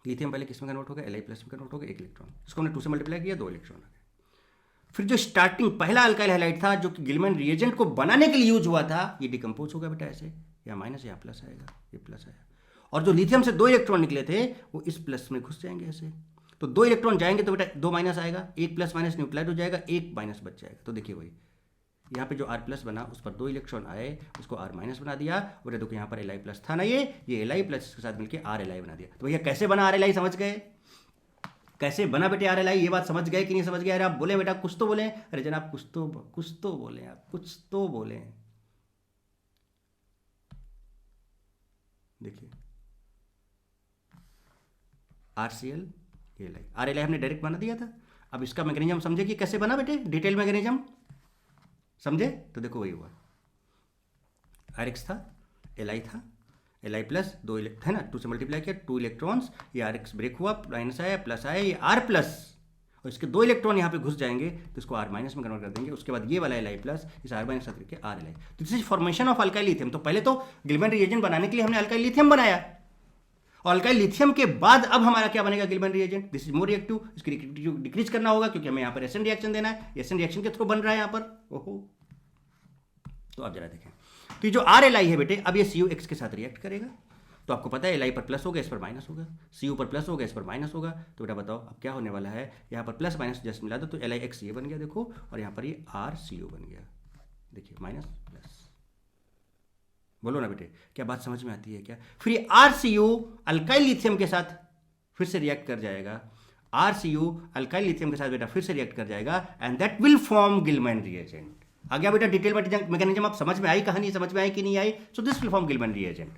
S1: लिथियम पहले किस में कन्वर्ट होगा, Li+ में कन्वर्ट होगा, 1 इलेक्ट्रॉन, इसको हमने 2 से मल्टीप्लाई किया, 2 इलेक्ट्रॉन आ गए। फिर जो स्टार्टिंग पहला अल्काइल हैलाइड था जो कि गिलमैन रिएजेंट को बनाने के लिए यूज हुआ था, ये डिकम्पोज होगा बेटा ऐसे, या माइनस या प्लस आएगा, ये प्लस आया। और जो लिथियम से 2 इलेक्ट्रॉन निकले थे वो इस प्लस में घुस जाएंगे ऐसे। तो 2 इलेक्ट्रॉन जाएंगे तो बेटा 2 माइनस आएगा, 1 प्लस माइनस न्यूट्रलाइज हो जाएगा, 1 माइनस बच जाएगा। तो देखिए वही यहाँ पे जो R+ बना उस पर 2 इलेक्ट्रॉन आए, उसको R- बना दिया। और देखो यहाँ पर Li+ था ना, ये Li+ के साथ मिलकर RLi बना दिया। तो भैया कैसे बना RLi समझ गए, कैसे बना बेटे RLi, ये बात समझ गए कि नहीं समझ गए। अरे आप बोले बेटा कुछ तो बोले, अरे जनाब कुछ तो बोले, आप कुछ तो बोले। देखिए RCl RLi हमने डायरेक्ट बना दिया था। अब इसका मैकेनिज्म समझे कि कैसे बना बेटे, डिटेल मैकेनिज्म समझे। तो देखो वही हुआ, RX था, Li था, Li+ 2 है ना, 2 से मल्टीप्लाई किया, 2 इलेक्ट्रॉन्स, ये RX ब्रेक हुआ, माइनस आया, प्लस आया, ये R+, और इसके 2 इलेक्ट्रॉन यहाँ पे घुस जाएंगे तो इसको R- में कन्वर्ट कर देंगे। उसके बाद ये वाला Li+ इस R- साथ करके RLi। तो this is formation of alkyl lithium. तो पहले तो गिलमैन रिएजेंट बनाने के लिए हमने अल्काइल लिथियम बनाया, और अल्काइल लिथियम के बाद अब हमारा क्या बनेगा Gillman reagent. This is more reactive, इसकी डिक्रीज करना होगा क्योंकि हमें यहाँ पर SN रिएक्शन देना है, SN रिएक्शन के थ्रू बन रहा है यहाँ पर। ओहो, तो आप जरा देखें, तो ये जो RLi है बेटे अब ये CuX के साथ रिएक्ट करेगा। तो आपको पता है Li पर प्लस होगा, इस पर माइनस होगा, Cu पर प्लस होगा, इस पर माइनस होगा। तो बेटा बताओ अब क्या होने वाला है, यहाँ पर प्लस माइनस जस्ट मिला दो तो LiX ये बन गया देखो, और यहाँ पर ये RCu बन गया। देखिए माइनस प्लस, बोलो ना बेटे क्या बात समझ में आती है क्या। फिर ये RCu अल्काइल लिथियम के साथ फिर से रिएक्ट कर जाएगा, RCu अल्काइल लिथियम के साथ बेटा फिर से रिएक्ट कर जाएगा, and that will form Gilman reagent. आ गया बेटा डिटेल मैकेनिज्म, आप समझ में आई, कहानी समझ में आई कि नहीं आई। So this will form Gilman reagent.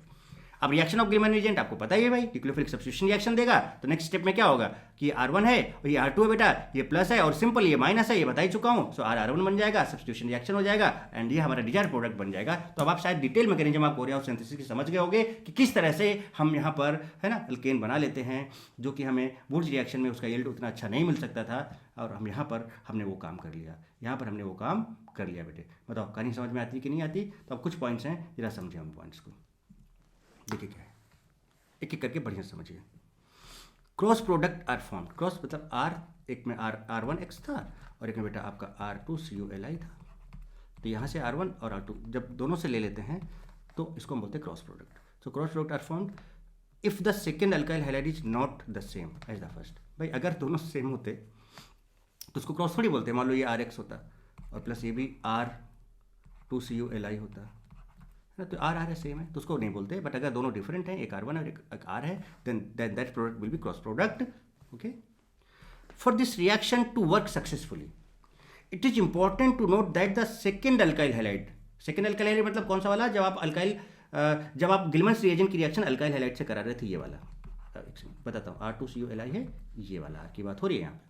S1: अब रिएक्शन ऑफ गिवन एजेंट आपको पता ही है भाई, न्यूक्लियोफिलिक सब्स्टिट्यूशन रिएक्शन देगा तो नेक्स्ट स्टेप में क्या होगा कि ये R1 है और ये R2 है बेटा, ये प्लस है और सिंपल ये माइनस है, ये बता ही चुका हूँ। सो R1 बन जाएगा, सब्स्टिट्यूशन रिएक्शन हो जाएगा एंड ये हमारा डिजायर्ड प्रोडक्ट बन जाएगा। तो अब आप शायद डिटेल मैकेनिज्म आप कोरिया सिंथेसिस की समझ गए होंगे कि किस तरह से हम यहाँ पर है ना अल्केन बना लेते हैं, जो कि हमें वुड्स रिएक्शन में उसका यील्ड उतना अच्छा नहीं मिल सकता था और हम यहाँ पर हमने वो काम कर लिया, यहाँ पर हमने वो काम कर लिया बेटे। बताओ कहानी समझ में आती है कि नहीं आती? तो अब कुछ पॉइंट्स हैं, जरा समझे हम पॉइंट्स को। देखिए क्या है, एक एक करके बढ़िया समझिए। Cross product are form, cross मतलब आर, एक में R1X था और एक में बेटा आपका R2CuLi था। तो यहाँ से R1 और R2 जब दोनों से ले लेते हैं तो इसको हम बोलते हैं cross product. So cross product are formed if the second alkyl halide is not the same as the first. भाई अगर दोनों सेम होते तो उसको क्रॉस थोड़ी बोलते। मान लो ये RX होता और प्लस ये भी R2CuLi होता है, तो R है सेम है तो उसको नहीं बोलते। बट अगर दोनों डिफरेंट हैं, एक R1 और एक R है, then that product will be cross product. Okay, for this reaction to work successfully it is important to note that the second alkyl halide, second alkyl halide मतलब कौन सा वाला, जब आप गिलमन्स रिएजेंट की रिएक्शन अल्काइल हैलाइड से करा रहे थे, ये वाला बताता हूँ, R2CuLi है, ये वाला R की बात हो रही है यहाँ पे।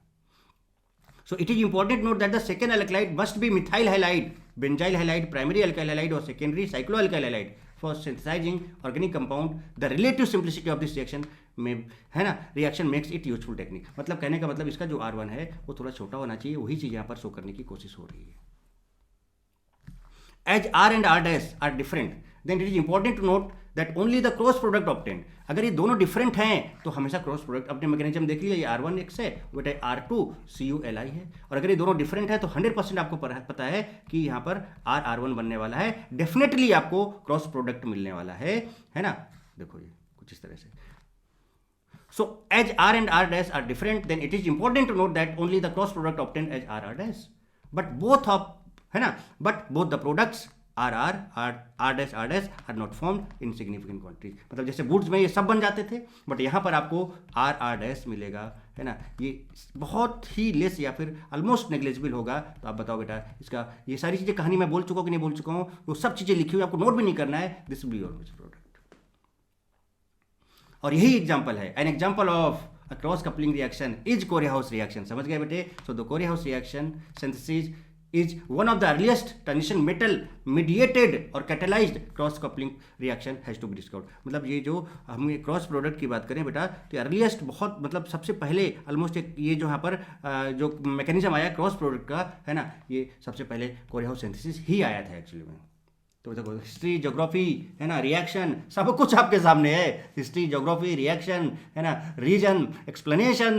S1: So it is important to note that the second alkylate must be methyl halide, benzyl halide, primary alkyl halide or secondary cycloalkyl halide for synthesizing organic compound. The relative simplicity of this reaction में है ना reaction makes it useful technique। मतलब कहने का मतलब इसका जो R1 है वो थोड़ा छोटा होना चाहिए, वही चीज़ यहाँ पर शो करने की कोशिश हो रही है। As R and R dash are different, then it is important to note that only the cross product obtained। अगर ये दोनों डिफरेंट हैं तो हमेशा क्रॉस प्रोडक्ट, अपने मैकेनिज्म देख लिया, ये R1X है, बेटा R2CuLi है। और अगर ये दोनों डिफरेंट है तो 100% आपको पता है कि यहाँ पर R1 बनने वाला है, डेफिनेटली आपको क्रॉस प्रोडक्ट मिलने वाला है ना। देखो ये कुछ इस तरह से। So as R and R dash are different, then it is important to note that only the cross product obtained as R dash, but both of है ना, but both the products R dash are not formed in significant quantity। मतलब जैसे woods में ये सब बन जाते थे, बट यहाँ पर आपको R dash मिलेगा, है ना, ये बहुत ही लेस या फिर ऑलमोस्ट नेग्लिजिबल होगा। तो आप बताओ बेटा इसका, ये सारी चीज़ें कहानी मैं बोल चुका हूँ कि नहीं बोल चुका हूँ, वो सब चीज़ें लिखी हुई, आपको नोट भी नहीं करना है। This will be your product. और यही एग्जाम्पल है, an example of a cross coupling reaction is Corey House reaction. समझ गए बेटे? So the Corey House reaction synthesis is one of the earliest transition metal mediated or catalyzed cross coupling reaction has to be discovered। मतलब ये जो हम cross product की बात करें बेटा, तो अर्लीस्ट बहुत मतलब सबसे पहले ऑलमोस्ट ये जो यहाँ पर जो मैकेनिज्म आया क्रॉस प्रोडक्ट का, है ना, ये सबसे पहले कोरियाहाउस सिंथेसिस ही आया था एक्चुअली में। तो देखो हिस्ट्री, ज्योग्राफी, है ना, रिएक्शन, सब कुछ आपके सामने है। हिस्ट्री, ज्योग्राफी, रिएक्शन, है ना, reason, explanation,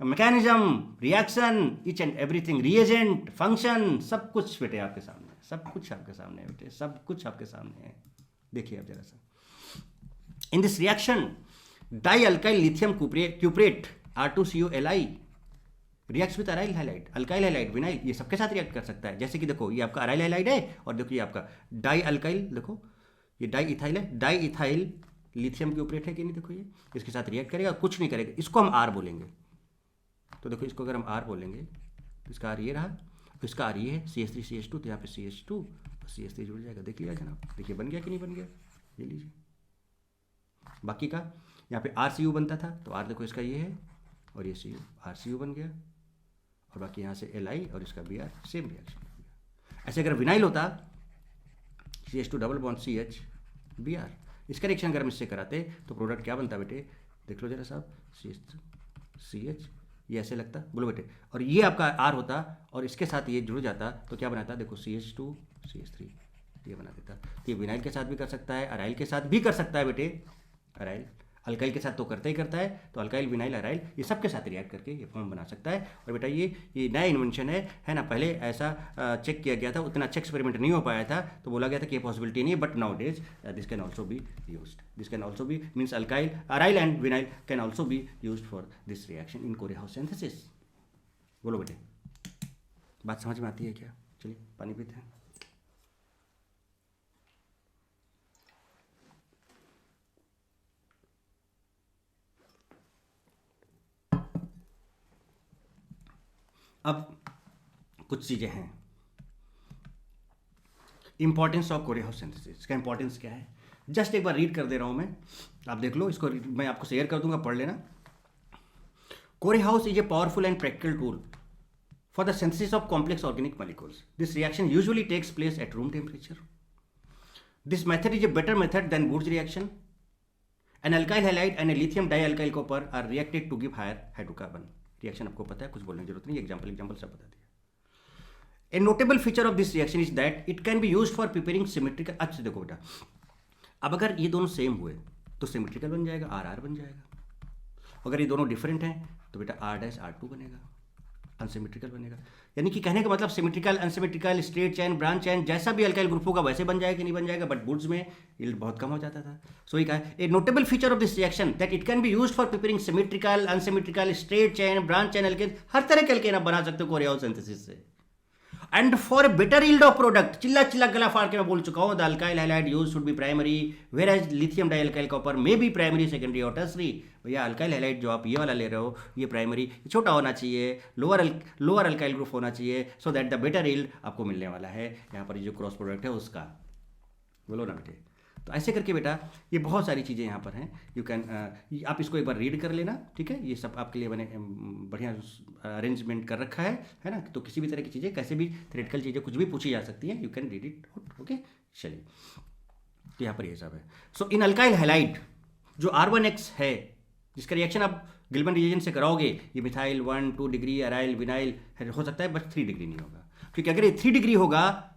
S1: mechanism, reaction, each and everything, reagent, function, सब कुछ बेटे आपके सामने है, सब कुछ आपके सामने है बेटे, सब कुछ आपके सामने है। देखिए आप जरा सा, in this reaction dialkyl lithium cuprate R2CuLi reacts with aryl halide, alkyl halide, vinyl, ये सबके साथ रिएक्ट कर सकता है। जैसे कि देखो ये आपका अराइल हैलाइड है और देखो ये आपका डाई अल्काइल, देखो ये डाई इथाइल है, डाई इथाइल लिथियम क्यूप्रेट है कि नहीं, देखो ये इसके साथ रिएक्ट करेगा, कुछ नहीं करेगा, इसको हम R बोलेंगे। तो देखो इसको अगर हम R बोलेंगे तो इसका R ये रहा, इसका R ये है, CH3CH2, तो यहाँ पे CH2 और CH3 जुड़ जाएगा। देख लिया जनाब, देखिए बन गया कि नहीं बन गया, ये लीजिए। बाकी का यहाँ पे RCU बनता था, तो R देखो इसका ये है और ये CU, RCU बन गया, और बाकी यहाँ से Li और इसका Br, सेम रिएक्शन। ऐसे अगर विनाइल होता CH2 double bond CH Br, इसका रिएक्शन अगर हम इससे कराते तो प्रोडक्ट क्या बनता बेटे, देख लो जरा साहब, CH, ये ऐसे लगता, बोलो बेटे, और ये आपका R होता और इसके साथ ये जुड़ जाता तो क्या बनाता, देखो CH2 CH3, ये बना देता। तो ये विनाइल के साथ भी कर सकता है, अराइल के साथ भी कर सकता है बेटे, अराइल अल्काइल के साथ तो करता ही करता है, तो अल्काइल, विनाइल, अराइल, ये सब के साथ रिएक्ट करके ये फॉर्म बना सकता है। और बेटा ये नया इन्वेंशन है ना, पहले ऐसा चेक किया गया था, उतना अच्छा एक्सपेरिमेंट नहीं हो पाया था, तो बोला गया था कि ये पॉसिबिलिटी नहीं है, but nowadays this can also be used, this can also be means alkyl, aryl and vinyl can also be used for this reaction in Corey House synthesis. बोलो बेटे, बात समझ में आती है क्या? चलिए पानी पीते हैं। अब कुछ चीज़ें हैं, इंपॉर्टेंस ऑफ कोरियाहाउस सिंथेसिस। इसका इंपॉर्टेंस क्या है? जस्ट एक बार रीड कर दे रहा हूं मैं, आप देख लो इसको, मैं आपको शेयर कर दूंगा, पढ़ लेना। Corey House is a powerful and practical tool for the synthesis of complex organic molecules. This reaction usually takes place at room temperature. This method is a better method than Wurtz reaction. An alkyl halide and a lithium dialkyl copper are reacted to give higher hydrocarbon. Reaction आपको पता है, कुछ बोलने की जरूरत नहीं, example सब बता दिया। A notable feature of this reaction is that it can be used for preparing symmetrical। अच्छा देखो बेटा, अब अगर ये दोनों सेम हुए तो सिमेट्रिकल बन जाएगा, RR बन जाएगा। अगर ये दोनों डिफरेंट हैं तो बेटा R'(R2) बनेगा, अनसिमेट्रिकल बनेगा। यानी कि कहने का मतलब symmetrical, unsymmetrical, straight chain, branch चैन, जैसा भी अल्काइल ग्रुप होगा वैसे बन जाएगा कि नहीं बन जाएगा, बट वुड्स में यील्ड बहुत कम हो जाता था। सो ये कहा a notable feature of this reaction that it can be used for preparing symmetrical, unsymmetrical, straight chain, branch chain alkane, हर तरह के अल्केन आप बना सकते हो कोरेहाउस सिंथेसिस से। And for better yield of product, चिल्ला चिल्ला गला फाड़ के मैं बोल चुका हूं, the alkyl halide use should be primary whereas lithium dialkyl copper may be primary, secondary और टर्सरी। भैया अल्काइल हैलाइड जो आप ये वाला ले रहे हो ये प्राइमरी, छोटा होना चाहिए, लोअर अल्काइल ग्रुप होना चाहिए, so that the better yield आपको मिलने वाला है यहाँ पर जो क्रॉस प्रोडक्ट है उसका। बोलो ना बेटे, तो ऐसे करके बेटा ये बहुत सारी चीज़ें यहाँ पर हैं, यू कैन आप इसको एक बार रीड कर लेना, ठीक है। ये सब आपके लिए मैंने बढ़िया अरेंजमेंट कर रखा है ना। तो किसी भी तरह की चीज़ें, कैसे भी थ्योरेटिकल चीज़ें कुछ भी पूछी जा सकती हैं, you can read it out, okay. चलिए, तो यहाँ पर ये सब है। सो इन अल्काइल हैलाइड जो R1X है, जिसका रिएक्शन आप गिल्बर्ट रिएजेंट से कराओगे, ये मिथाइल 1-2 डिग्री, अराइल विनाइल हो सकता है, बट 3 डिग्री नहीं होगा, क्योंकि अगर ये 3 डिग्री होगा,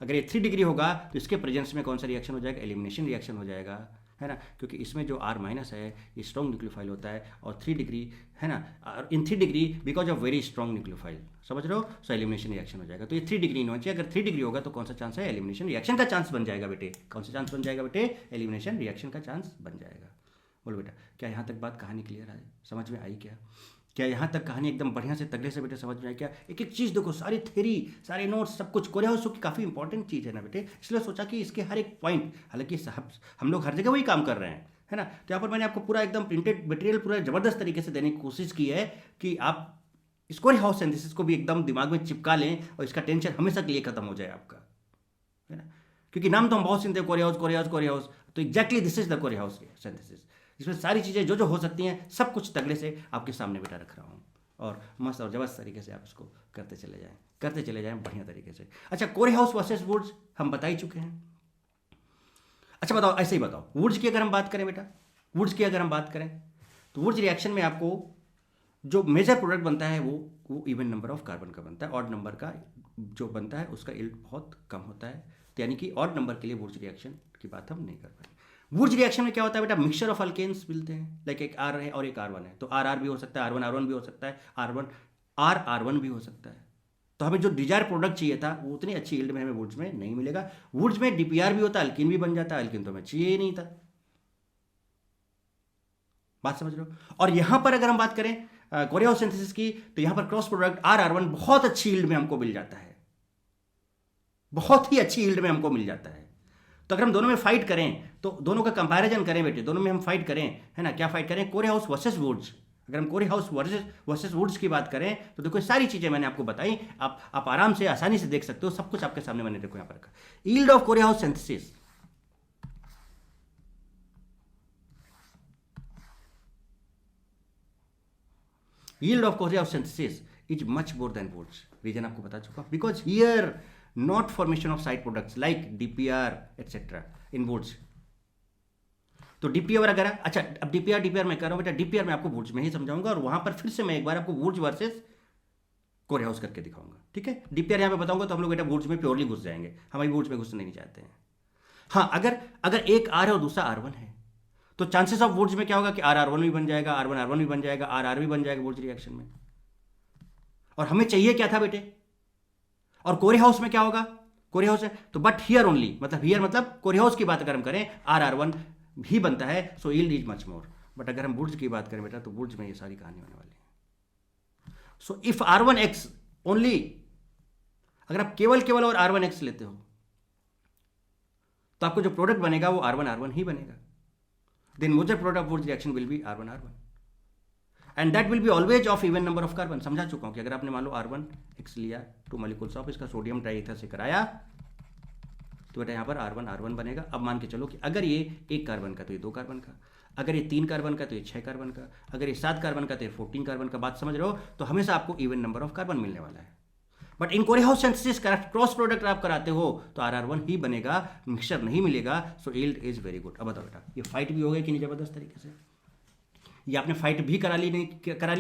S1: अगर ये 3 डिग्री होगा तो इसके प्रेजेंस में कौन सा रिएक्शन हो जाएगा, एलिमिनेशन रिएक्शन हो जाएगा, है ना। क्योंकि इसमें जो R- है ये स्ट्रॉन्ग न्यूक्लियोफाइल होता है, और 3 डिग्री है ना, और इन 3 degree because of very strong nucleophile, समझ रहे हो, सो एलिमिनेशन रिएक्शन हो जाएगा। तो ये 3 डिग्री नहीं होना चाहिए। अगर 3 डिग्री होगा तो कौन सा चांस है, एलिमिनेशन रिएक्शन का चांस बन जाएगा बेटे। कौन सा चांस बन जाएगा बेटे, एलिमिनेशन रिएक्शन का चांस बन जाएगा। बोलो बेटा, क्या यहाँ तक बात कहानी क्लियर है, समझ में आई क्या यहाँ तक कहानी एकदम बढ़िया से तगड़े से बेटे समझ में आई क्या? एक एक चीज़ देखो, सारी थ्योरी, सारे नोट्स, सब कुछ कोरेहाउस की काफ़ी इंपॉर्टेंट चीज़ है ना बेटे, इसलिए सोचा कि इसके हर एक पॉइंट, हालांकि हम लोग हर जगह वही काम कर रहे हैं, है ना। तो यहाँ पर मैंने आपको पूरा एकदम प्रिंटेड मटेरियल पूरा ज़बरदस्त तरीके से देने की कोशिश की है कि आप इस कोरेहाउस सिंथेसिस को भी एकदम दिमाग में चिपका लें और इसका टेंशन हमेशा के लिए खत्म हो जाए आपका, है ना। क्योंकि नाम तो हम बहुत सुनते हैं, कोरेहाउस, तो exactly this is the Corey House synthesis, जिसमें सारी चीज़ें जो हो सकती हैं सब कुछ तगड़े से आपके सामने बेटा रख रहा हूँ, और मस्त और जबरदस्त तरीके से आप इसको करते चले जाएं बढ़िया तरीके से। अच्छा, कोरेहाउस वर्सेस वुड्स हम बता ही चुके हैं। अच्छा बताओ, ऐसे ही बताओ, वुड्स की अगर हम बात करें बेटा, वुड्स की अगर हम बात करें तो वुड्स रिएक्शन में आपको जो मेजर प्रोडक्ट बनता है वो इवन नंबर ऑफ कार्बन का बनता है, ऑड नंबर का जो बनता है उसका यील्ड बहुत कम होता है। तो यानी कि ऑड नंबर के लिए वुड्स रिएक्शन की बात हम नहीं कर पाएंगे। वुड्स रिएक्शन में क्या होता है बेटा, मिक्सचर ऑफ अल्केन्स मिलते हैं, लाइक एक R है और एक R1 है, तो RR भी हो सकता है, R1 भी हो सकता है, R1 भी हो सकता है। तो हमें जो डिजायर प्रोडक्ट चाहिए था वो उतनी अच्छी यील्ड में हमें वुड्स में नहीं मिलेगा। वुड्स में DPR भी होता है, अल्किन भी बन जाता है, अल्किन तो हमें चाहिए ही नहीं था, बात समझ रहे हो। और यहां पर अगर हम बात करें कोरेहाउस सिंथेसिस की, तो यहां पर क्रॉस प्रोडक्ट R1 बहुत अच्छी यील्ड में हमको मिल जाता है, बहुत ही अच्छी यील्ड में हमको मिल जाता है। तो अगर हम दोनों में फाइट करें, तो दोनों का कंपैरिजन करें बेटे, दोनों में हम फाइट करें, है ना, क्या फाइट करें, कोरेहाउस वर्सेस वुड्स। अगर हम कोरेहाउस वर्सेस वुड्स की बात करें तो देखो सारी चीजें मैंने आपको बताई, आप आराम से आसानी से देख सकते हो, सब कुछ आपके सामने मैंने देखो यहाँ पर रखा। Yield of Corey House synthesis, yield of Korehaus synthesis is much more than Wurtz. Reason आपको बता चुका, because here not formation of side products like DPR etc. in Wurtz. तो DPR वगैरह, अच्छा अब DPR मैं कर रहा हूँ बेटा, DPR मैं आपको वुड्स में ही समझाऊंगा, और वहां पर फिर से मैं एक बार आपको वुड्स वर्सेस कोरेहाउस करके दिखाऊंगा, ठीक है। DPR यहाँ पे बताऊंगा तो हम लोग बेटा वुड्स में प्योरली घुस जाएंगे, हम अभी वुड्स में घुसना नहीं चाहते हैं। हाँ, अगर एक R है और दूसरा R1 है, तो चांसेस ऑफ वुड्स में क्या होगा कि R1 भी बन जाएगा, R1 भी बन जाएगा, RR भी बन जाएगा वुड्स रिएक्शन में। और हमें चाहिए क्या था बेटे, और कोरेहाउस में क्या होगा, कोरेहाउस है तो बट हियर ओनली, मतलब हियर मतलब कोरेहाउस की बात अगर हम करें RR1 भी बनता है, so yield is much more. But अगर हम वुड्स की बात करें बेटा, तो वुड्स में ये सारी कहानी होने वाली है। सो इफ R1X ओनली, अगर आप केवल और R1X लेते हो तो आपको जो प्रोडक्ट बनेगा वो R1 ही बनेगा। then major product of Wurtz reaction will be R1 and that will be always of even number of carbon। समझा चुका हूं कि अगर आपने मान लो R1X लिया, 2 molecules of इसका सोडियम ट्राईईथर से कराया, तो बेटा यहाँ पर R1 बनेगा। अब मान के चलो कि अगर ये 1 कार्बन का तो ये 2 कार्बन का, अगर ये 3 कार्बन का तो ये 6 कार्बन का, अगर ये 7 कार्बन का तो ये 14 कार्बन का। बात समझ रहे हो? तो हमेशा आपको इवन नंबर ऑफ कार्बन मिलने वाला है। But in Corey House synthesis cross product आप कराते हो तो RR1 ही बनेगा, मिक्सचर नहीं मिलेगा। सो यील्ड इज वेरी गुड। अब बताओ बेटा ये फाइट भी हो गई कि नहीं जबरदस्त तरीके से? ये आपने फाइट भी करा ली कि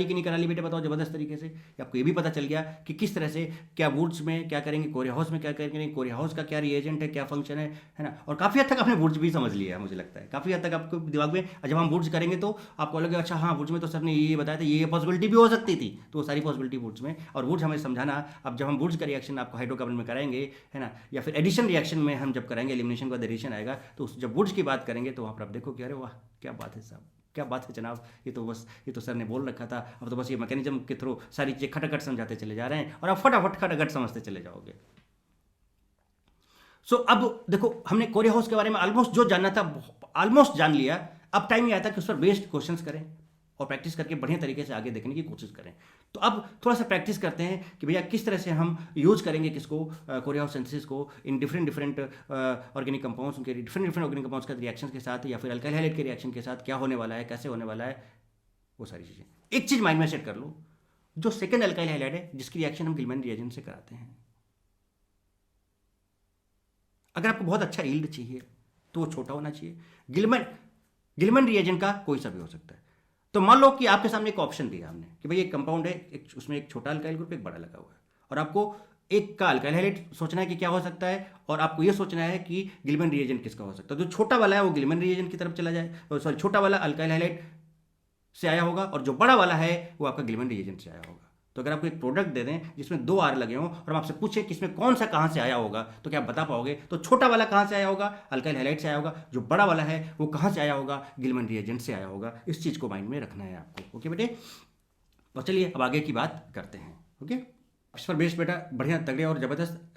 S1: नहीं करा ली बेटे? बताओ जबरदस्त तरीके से। आपको ये भी पता चल गया कि किस तरह से क्या वुड्स में क्या करेंगे, कोरेहाउस में क्या करेंगे, कोरेहाउस का क्या रिएजेंट है, क्या फंक्शन है ना। और काफ़ी हद तक आपने वुड्स भी समझ लिया है मुझे लगता है, काफ़ी हद तक आपको दिमाग में। जब हम वुड्स करेंगे तो आपको लगेगा अच्छा हाँ वुड्स में तो सर ने ये बताया था, ये पॉसिबिलिटी भी हो सकती थी। तो वो सारी पॉसिबिलिटी वुड्स में, और वुड्स हमें समझाना। अब जब हम वुड्स का रिएक्शन आपको हाइड्रोकार्बन में कराएंगे है ना, या फिर एडिशन रिएक्शन में हम जब कराएंगे, एलिमिनेशन के बाद एडिशन आएगा, तो जब वुड्स की बात करेंगे तो वहाँ पर आप देखो कि अरे वाह क्या बात है साहब, क्या बात है जनाब, ये तो सर ने बोल रखा था। अब तो बस ये मैकेनिज्म के थ्रू सारी चीज़ें खटाखट समझाते चले जा रहे हैं और आप फटाफट खटाखट समझते चले जाओगे। सो अब देखो हमने कोरेहाउस के बारे में ऑलमोस्ट जो जानना था ऑलमोस्ट जान लिया। अब टाइम ये आता है कि उस पर बेस्ड क्वेश्चंस करें और प्रैक्टिस करके बढ़िया तरीके से आगे देखने की कोशिश करें। तो अब थोड़ा सा प्रैक्टिस करते हैं कि भैया किस तरह से हम यूज करेंगे किसको, कोरेहाउस सिंथेसिस को इन डिफरेंट ऑर्गेनिक कंपाउंड्स, उनके डिफरेंट ऑर्गेनिक कंपाउंड्स के रिएक्शन के साथ, या फिर अल्काइल हैलाइड के रिएक्शन के साथ क्या होने वाला है, कैसे होने वाला है, वो सारी चीज़ें। एक चीज़ माइंड में सेट कर लो, जो सेकेंड अल्काइल हैलाइड है जिसकी रिएक्शन हम गिलमैन रिएजेंट से कराते हैं, अगर आपको बहुत अच्छा यील्ड चाहिए तो वो छोटा होना चाहिए। गिलमैन रिएजेंट का कोई सा भी हो सकता है। तो मान लो कि आपके सामने एक ऑप्शन दिया हमने कि भाई एक कंपाउंड है, उसमें एक छोटा अल्काइल ग्रुप एक बड़ा लगा हुआ है, और आपको एक का अल्काइल हैलाइड सोचना है कि क्या हो सकता है, और आपको यह सोचना है कि गिलमैन रिएजेंट किसका हो सकता है। जो छोटा वाला है वो गिलमैन रिएजेंट की तरफ चला जाए, सॉरी छोटा वाला अल्काइल हैलाइड से आया होगा, और जो बड़ा वाला है वो आपका गिलमैन रिएजेंट से आया होगा। तो अगर आपको एक प्रोडक्ट दे दें जिसमें 2 R लगे हों और हम आपसे पूछें कि इसमें कौन सा कहाँ से आया होगा, तो क्या आप बता पाओगे? तो छोटा वाला कहाँ से आया होगा? अल्काइल हैलाइड से आया होगा। जो बड़ा वाला है वो कहाँ से आया होगा? गिलमैन रिएजेंट से आया होगा। इस चीज़ को माइंड में रखना है आपको। ओके बेटे, तो चलिए अब आगे की बात करते हैं। ओके, इस पर बेस्ड बेटा बढ़िया तगड़े और ज़बरदस्त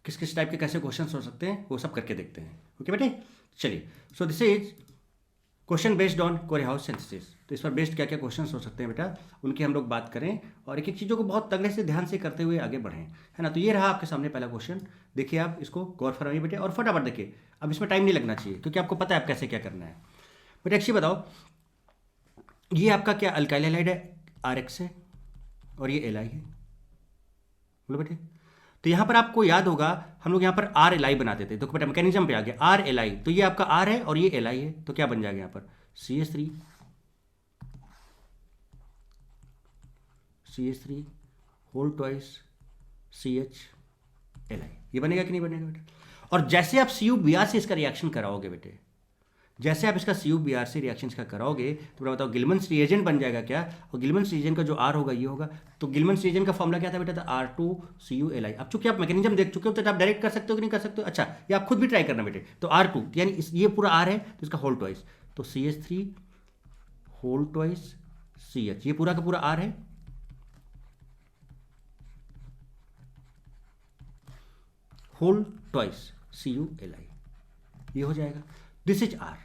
S1: किस किस टाइप के कैसे क्वेश्चन हो सकते हैं वो सब करके देखते हैं। ओके बेटे, चलिए। So this is question based on Corey House synthesis. तो इस पर बेस्ड क्या क्या क्वेश्चन हो सकते हैं बेटा, उनकी हम लोग बात करें और एक एक चीज़ों को बहुत तगड़े से ध्यान से करते हुए आगे बढ़ें, है ना। तो ये रहा आपके सामने पहला क्वेश्चन। देखिए आप इसको गौर फरमाइए बेटे और फटाफट देखिए। अब इसमें टाइम नहीं लगना चाहिए क्योंकि आपको पता है आप कैसे क्या करना है। बेटा एक्चुअली बताओ, ये आपका क्या अल्काइल हैलाइड है RX है और ये Li है, बोलो बेटे। तो यहाँ पर आपको याद होगा हम लोग यहाँ पर RLi बनाते थे। तो बेटा मैकेनिज्म पे आ गया RLi, तो ये आपका R है और ये Li है, तो क्या बन जाएगा यहाँ पर CH3 होल ट्वाइस CHLi। ये बनेगा कि नहीं बनेगा बेटा? और जैसे आप CuBr से इसका रिएक्शन कराओगे बेटे, जैसे आप इसका CuBr से रिएक्शन इसका कराओगे तो बताओ गिलमन्स रिएजेंट बन जाएगा क्या? और गिलमन्स रिएजेंट का जो R होगा ये होगा। तो गिलमन्स रिएजेंट का फॉर्मूला क्या था बेटा? था R2CuLi। अब चूंकि आप मैकेनिज्म देख चुके हो तो आप डायरेक्ट कर सकते हो कि नहीं कर सकते हो? अच्छा, ये आप खुद भी ट्राई करना बेटे। तो R2 यानी ये पूरा R है तो इसका होल ट्वाइस, तो CH3 होल ट्वाइस CH, ये पूरा का पूरा R है, होल ट्वाइस CuLi, ये हो जाएगा। This is R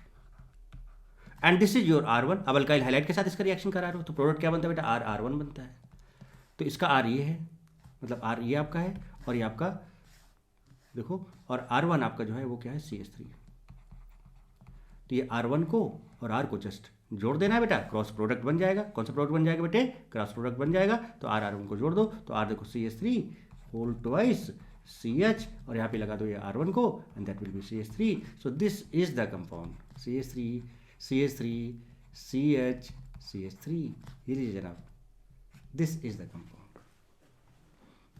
S1: and this is your R1। अब अल्काइल हैलाइड के साथ इसका रिएक्शन करा रहे हो तो प्रोडक्ट क्या बनता है बेटा? R1 बनता है। तो इसका R ये है, मतलब R ये आपका है और ये आपका देखो, और R1 आपका जो है वो क्या है? CH3। तो ये R1 को और R को जस्ट जोड़ देना है बेटा, क्रॉस प्रोडक्ट बन जाएगा। कौन सा प्रोडक्ट बन जाएगा बेटे? क्रॉस प्रोडक्ट बन जाएगा। तो R1 को जोड़ दो तो R देखो CH3 होल ट्वाइस CH, और यहाँ पे लगा दो ये R1 को and that will be CH3। So this is the compound CH3 CH CH3। ये लीजिए जनाब, this is the compound,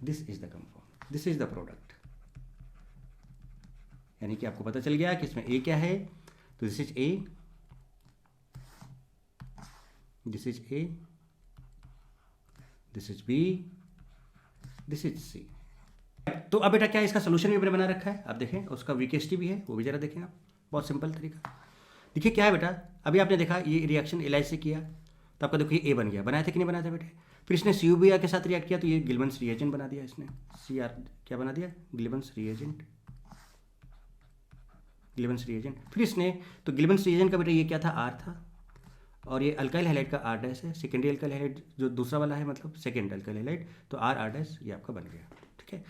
S1: this is the compound, this is the product. यानी कि आपको पता चल गया कि इसमें A क्या है। तो this is A, this is A, this is B, this is C। तो अब बेटा क्या है, इसका सोल्यूशन भी मैंने बना रखा है, आप देखें। उसका VKST भी है, वो भी जरा देखें आप। बहुत सिंपल तरीका। देखिए क्या है बेटा, अभी आपने देखा ये रिएक्शन Li से किया तो आपका देखो ये A बन गया। बनाया था कि नहीं बनाया था बेटे? फिर इसने CuBr के साथ रिएक्ट किया तो ये गिलमन्स रिएजेंट बना दिया इसने। Cr क्या बना दिया? गिलमन्स रिएजेंट, गिलमन्स रिएजेंट। फिर इसने तो गिलमन्स रिएजेंट का बेटा ये क्या था? R था, और ये अल्काइल हैलाइड का R' है, सेकेंडरी अल्काइल हैलाइड जो दूसरा वाला है, मतलब सेकेंड अल्काइल हैलाइड, तो R' ये आपका बन गया। ठीक है,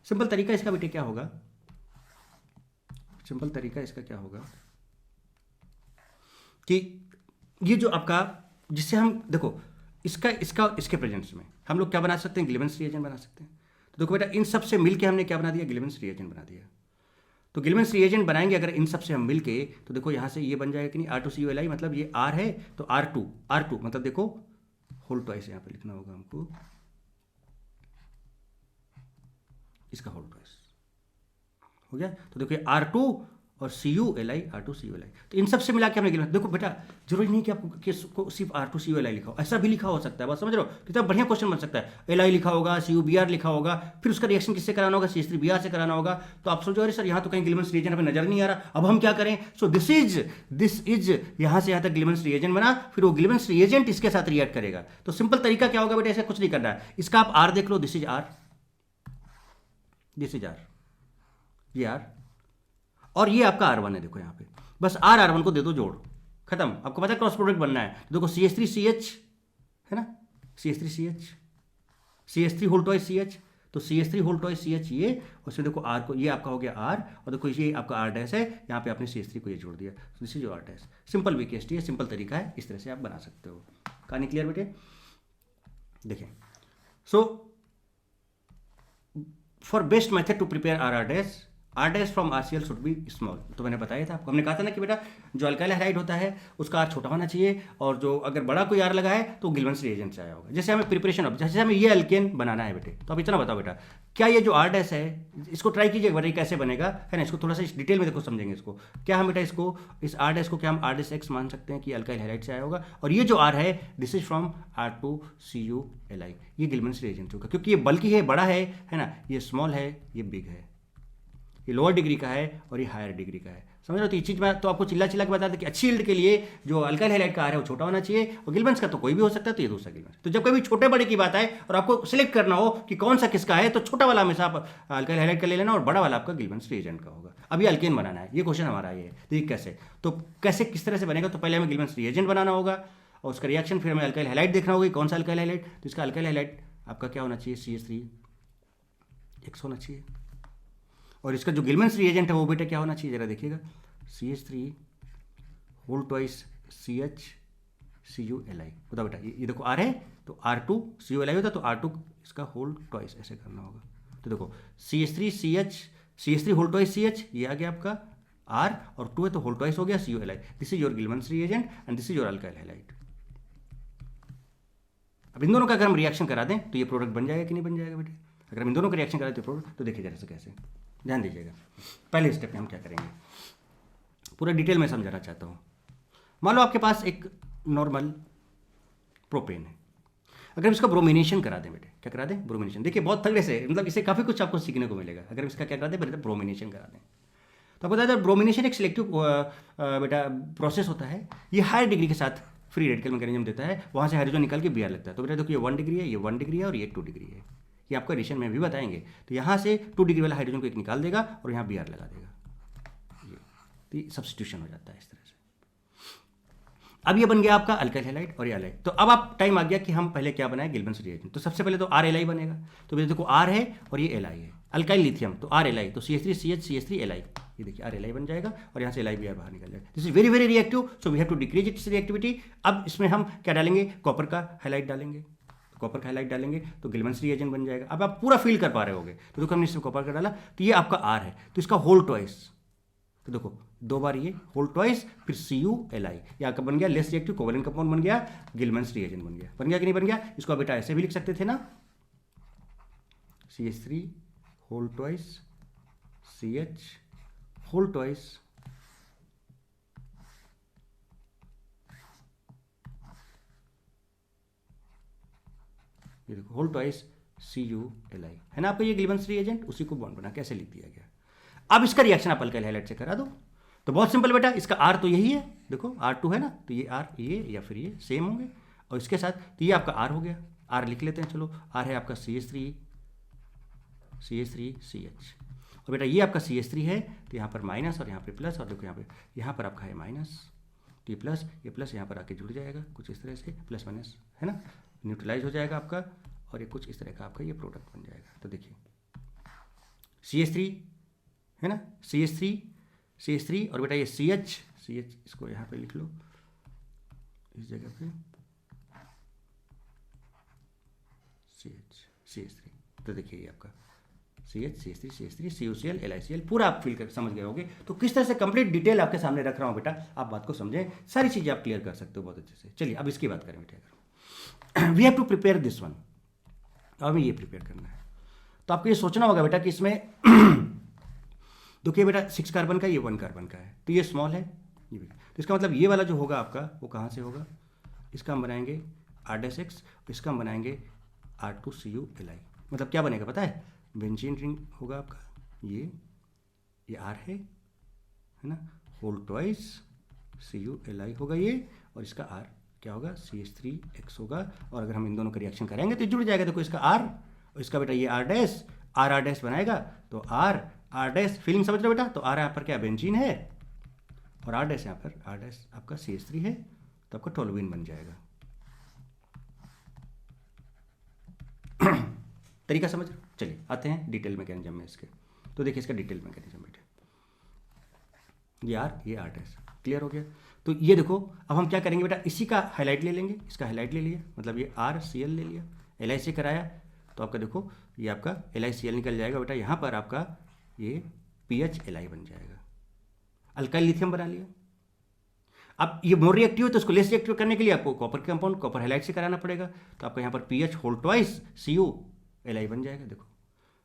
S1: सिंपल तरीका इसका बेटे क्या होगा, सिंपल तरीका इसका क्या होगा कि ये जो आपका, जिससे हम देखो इसका इसका इसके प्रेजेंस में हम लोग क्या बना सकते हैं, गिलमन्स रिएजेंट बना सकते हैं। तो देखो बेटा इन सब से मिलके हमने क्या बना दिया, गिलमन्स रिएजेंट बना दिया। तो गिलमन्स रिएजेंट बनाएंगे अगर इन सब से हम मिलके, तो देखो यहाँ से ये बन जाएगा कि नहीं, R2CuLi, मतलब ये R है तो R2 मतलब देखो होल ट्वाइस यहाँ पे लिखना होगा हमको, इसका होल ट्वाइस हो गया। तो देखो R2 और CuLi, R2CuLi, तो इन सब से मिला के हमने गिलमन्स, देखो बेटा जरूरी नहीं कि आपको सिर्फ R2CuLi लिखा हो, ऐसा भी लिखा हो सकता है, बात समझ रहे हो, कितना बढ़िया क्वेश्चन बन सकता है। Li लिखा होगा, CuBr लिखा होगा, फिर उसका रिएक्शन किससे कराना होगा, CH3Br से कराना होगा। तो आप सोचो अरे सर यहाँ तो कहीं गिलमन्स रिएजेंट हमें नजर नहीं आ रहा, अब हम क्या करें। सो दिस इज यहाँ से यहाँ तक गिलमन्स रिएजेंट बना, फिर वो गिलमन्स रिएजेंट इसके साथ रिएक्ट करेगा। तो सिंपल तरीका क्या होगा बेटा, ऐसा कुछ नहीं करना है, इसका आप R देख लो, दिस इज R, ये R, और ये आपका R1 है, देखो यहाँ पे बस R1 को दे दो जोड़, खत्म। आपको पता है क्रॉस प्रोडक्ट बनना है, तो देखो CH3CH है ना, CH3 होल ट्वाइस CH, तो CH3 होल ट्वाइस CH ये, और उसमें देखो R को, ये आपका हो गया R, और देखो ये आपका R डैश है, यहाँ पे आपने CH3 को ये जोड़ दिया, तो this is R dash. Simple VKST है, सिंपल तरीका है, इस तरह से आप बना सकते हो। कहानी क्लियर बेटे। देखें, so for best method to prepare R dash from RCl should be small. तो मैंने बताया था आपको, हमने कहा था ना कि बेटा जो अल्काइल हैलाइड होता है उसका R छोटा होना चाहिए, और जो अगर बड़ा कोई R लगा है तो गिलमन्स रिएजेंट से आया होगा। जैसे हमें प्रिपरेशन ऑफ, जैसे हमें ये अल्केन बनाना है बेटे, तो आप इतना बताओ बेटा, क्या ये जो R डैश है इसको ट्राई कीजिए बेटा, कैसे बनेगा है ना, इसको थोड़ा सा इस डिटेल में देखो समझेंगे इसको। क्या हम बेटा इसको, इस R डैश को क्या हम R डैश X मान सकते हैं कि अल्काइल हैलाइड से आया होगा, और ये जो R है दिस इज फ्रॉम R2CuLi, ये गिलमन्स रिएजेंट होगा, क्योंकि ये बल्कि है, बड़ा है ना, ये स्मॉल है, ये बिग है, ये लोअर डिग्री का है और ये हायर डिग्री का है। समझ रहे हो। तो ये चीज़ मैं तो आपको चिल्ला के बता दें कि अच्छी यील्ड के लिए जो अल्काइल हैलाइड का R है वो छोटा होना चाहिए, और गिलमन्स का तो कोई भी हो सकता है, तो ये दूसरा गिलमन्स। तो जब कभी छोटे बड़े की बात आए और आपको सिलेक्ट करना हो कि कौन सा किसका है, तो छोटा वाला हमेशा आप अल्काइल हैलाइड का ले लेना, और बड़ा वाला आपका गिलमन्स रिएजेंट का होगा। अभी अल्केन बनाना है, ये क्वेश्चन हमारा ये है, कैसे, तो कैसे किस तरह से बनेगा, तो पहले हमें गिलमन्स रिएजेंट बनाना होगा, और उसका रिएक्शन फिर हमें अल्काइल हैलाइड देखना होगा, कौन सा अल्काइल हैलाइड, तो इसका अल्काइल हैलाइड आपका क्या होना चाहिए, CH3X होना चाहिए, और इसका जो गिलमन्स रिएजेंट है वो बेटा क्या होना चाहिए, जरा देखिएगा, CH3 hole twice CH CuLi। बताओ बेटा, ये देखो R है तो R2CuLi होता, तो R2 इसका होल ट्वाइस ऐसे करना होगा। तो देखो CH3 होल ट्वाइस CH, ये आ गया आपका R, और 2 है तो होल ट्वाइस हो गया CuLi। This is your Gilman's reagent and this is your alkyl halide. अब इन दोनों का अगर हम रिएक्शन करा दें तो ये प्रोडक्ट बन जाएगा कि नहीं बन जाएगा बेटे। अगर हम इन दोनों का रिएक्शन करा दें तो प्रोडक्ट, तो देखिए जरा से कैसे, ध्यान दीजिएगा। पहले स्टेप में हम क्या करेंगे, पूरा डिटेल में समझाना चाहता हूँ। मान लो आपके पास एक नॉर्मल प्रोपेन है, अगर हम इसका ब्रोमिनेशन करा दें बेटे, क्या करा दें, ब्रोमिनेशन। देखिए बहुत तगड़े से, मतलब इससे काफ़ी कुछ आपको सीखने को मिलेगा। अगर इसका क्या करा दें बेटा, ब्रोमिनेशन करा दें, तो आपको बताया था ब्रोमिनेशन एक सिलेक्टिव बेटा प्रोसेस होता है। ये हायर डिग्री के साथ फ्री रेडिकल मैकेनिज्म देता है, वहाँ से हाइड्रोजन निकाल के Br लगता है। तो बेटा देखो ये 1 डिग्री है, ये 1 डिग्री है, और ये 2 डिग्री है। ये आपका रिएक्शन में भी बताएंगे। तो यहाँ से 2 डिग्री वाला हाइड्रोजन को एक निकाल देगा और यहाँ Br लगा देगा, ये सब्स्टिट्यूशन हो जाता है इस तरह से। अब ये बन गया आपका अल्काइल हैलाइड और ये हैलाइड। तो अब आप टाइम आ गया कि हम पहले क्या बनाए, गिलमन्स रिएजेंट। तो सबसे पहले तो RLi बनेगा। तो देखो R है और ये Li है, अल्काइल लिथियम, तो RLi, तो CH3CH CH3Li, ये देखिए RLi बन जाएगा, और यहाँ से LiBr बाहर निकल जाएगा। This is very very reactive, so we have to decrease its reactivity. अब इसमें हम क्या डालेंगे, कॉपर का हैलाइड डालेंगे। कॉपर का हैलाइड डालेंगे तो गिलमन्स रिएजेंट बन जाएगा। अब आप पूरा फील कर पा रहे होगे। तो देखो हमने इसमें कॉपर का डाला, तो ये आपका R है, तो इसका होल ट्वाइस, तो देखो 2 बार ये होल ट्वाइस, फिर CuLi, ये आपका बन गया लेस रिएक्टिव कोवलेंट कंपाउंड, बन गया गिलमन्स रिएजेंट, बन गया कि नहीं बन गया। इसको बेटा ऐसे भी लिख सकते थे ना, CH3 hole twice CH hole twice ये देखो होल ट्वाइस CuLi, है ना आपका ये गिलमन्स रिएजेंट, उसी को बॉन्ड बना कैसे लिख दिया गया। अब इसका रिएक्शन आप अल्काइल हैलाइड से करा दो, तो बहुत सिंपल बेटा, इसका R तो यही है, देखो R2 है ना, तो ये R, ये या फिर ये सेम होंगे, और इसके साथ तो ये आपका R हो गया, R लिख लेते हैं, चलो R है आपका CH3CH, और बेटा ये आपका CH3 है, तो यहाँ पर माइनस और यहाँ पे प्लस, और देखो यहाँ पर आपका है माइनस, तो ये प्लस यहाँ पर आके जुड़ जाएगा कुछ इस तरह से, प्लस माइनस है ना, न्यूट्रलाइज हो जाएगा आपका, और ये कुछ इस तरह का आपका ये प्रोडक्ट बन जाएगा। तो देखिए CH3 है ना, CH3 CH3 और बेटा ये CH इसको यहाँ पे लिख लो इस जगह पे CH3। तो देखिए ये आपका CH3 CuCl LiCl पूरा आप फिल कर समझ गए होंगे। तो किस तरह से कंप्लीट डिटेल आपके सामने रख रहा हूँ बेटा, आप बात को समझें, सारी चीज़ें आप क्लियर कर सकते हो बहुत अच्छे से। चलिए अब इसकी बात करें बेटा, we have to prepare this one, और हमें ये प्रिपेयर करना है। तो आपको ये सोचना होगा बेटा कि इसमें देखिए बेटा 6 कार्बन का, ये 1 कार्बन का है, तो ये स्मॉल है, ये भी। तो इसका मतलब ये वाला जो होगा आपका वो कहाँ से होगा, इसका हम बनाएंगे R-X, इसका हम बनाएंगे R2CuLi। मतलब क्या बनेगा पता है, बेंजीन रिंग होगा आपका, ये R है ना, होल ट्वाइस CuLi होगा ये, और इसका R क्या होगा CH3X होगा। और अगर हम इन दोनों का रिएक्शन करेंगे तो जुड़ जाएगा। देखो इसका R और इसका बेटा ये R' बनाएगा, तो R' फीलिंग समझ रहे हो बेटा। तो R यहाँ पर क्या बेंजीन है, और R' यहाँ पर R' आपका CH3 है, तो आपका टोलुइन बन जाएगा। तरीका समझ रहे हो। चलिए आते हैं डिटेल मैकेनिज्म में इसके। तो देखिए इसका डिटेल मैकेनिज्म बेटे, ये R' क्लियर हो गया। तो ये देखो अब हम क्या करेंगे बेटा, इसी का हाईलाइट ले लेंगे, इसका हाईलाइट ले लिया, मतलब ये RCl ले लिया, LiC कराया, तो आपका देखो ये आपका LiCl निकल जाएगा बेटा, यहाँ पर आपका ये PHLi बन जाएगा, अल्काइल लिथियम बना लिया। अब ये मोर रिएक्टिव है तो इसको लेस रिएक्टिव करने के लिए आपको कॉपर कंपाउंड कॉपर हैलाइड से कराना पड़ेगा, तो आपका यहाँ पर PH होल ट्वाइस CuLi बन जाएगा। देखो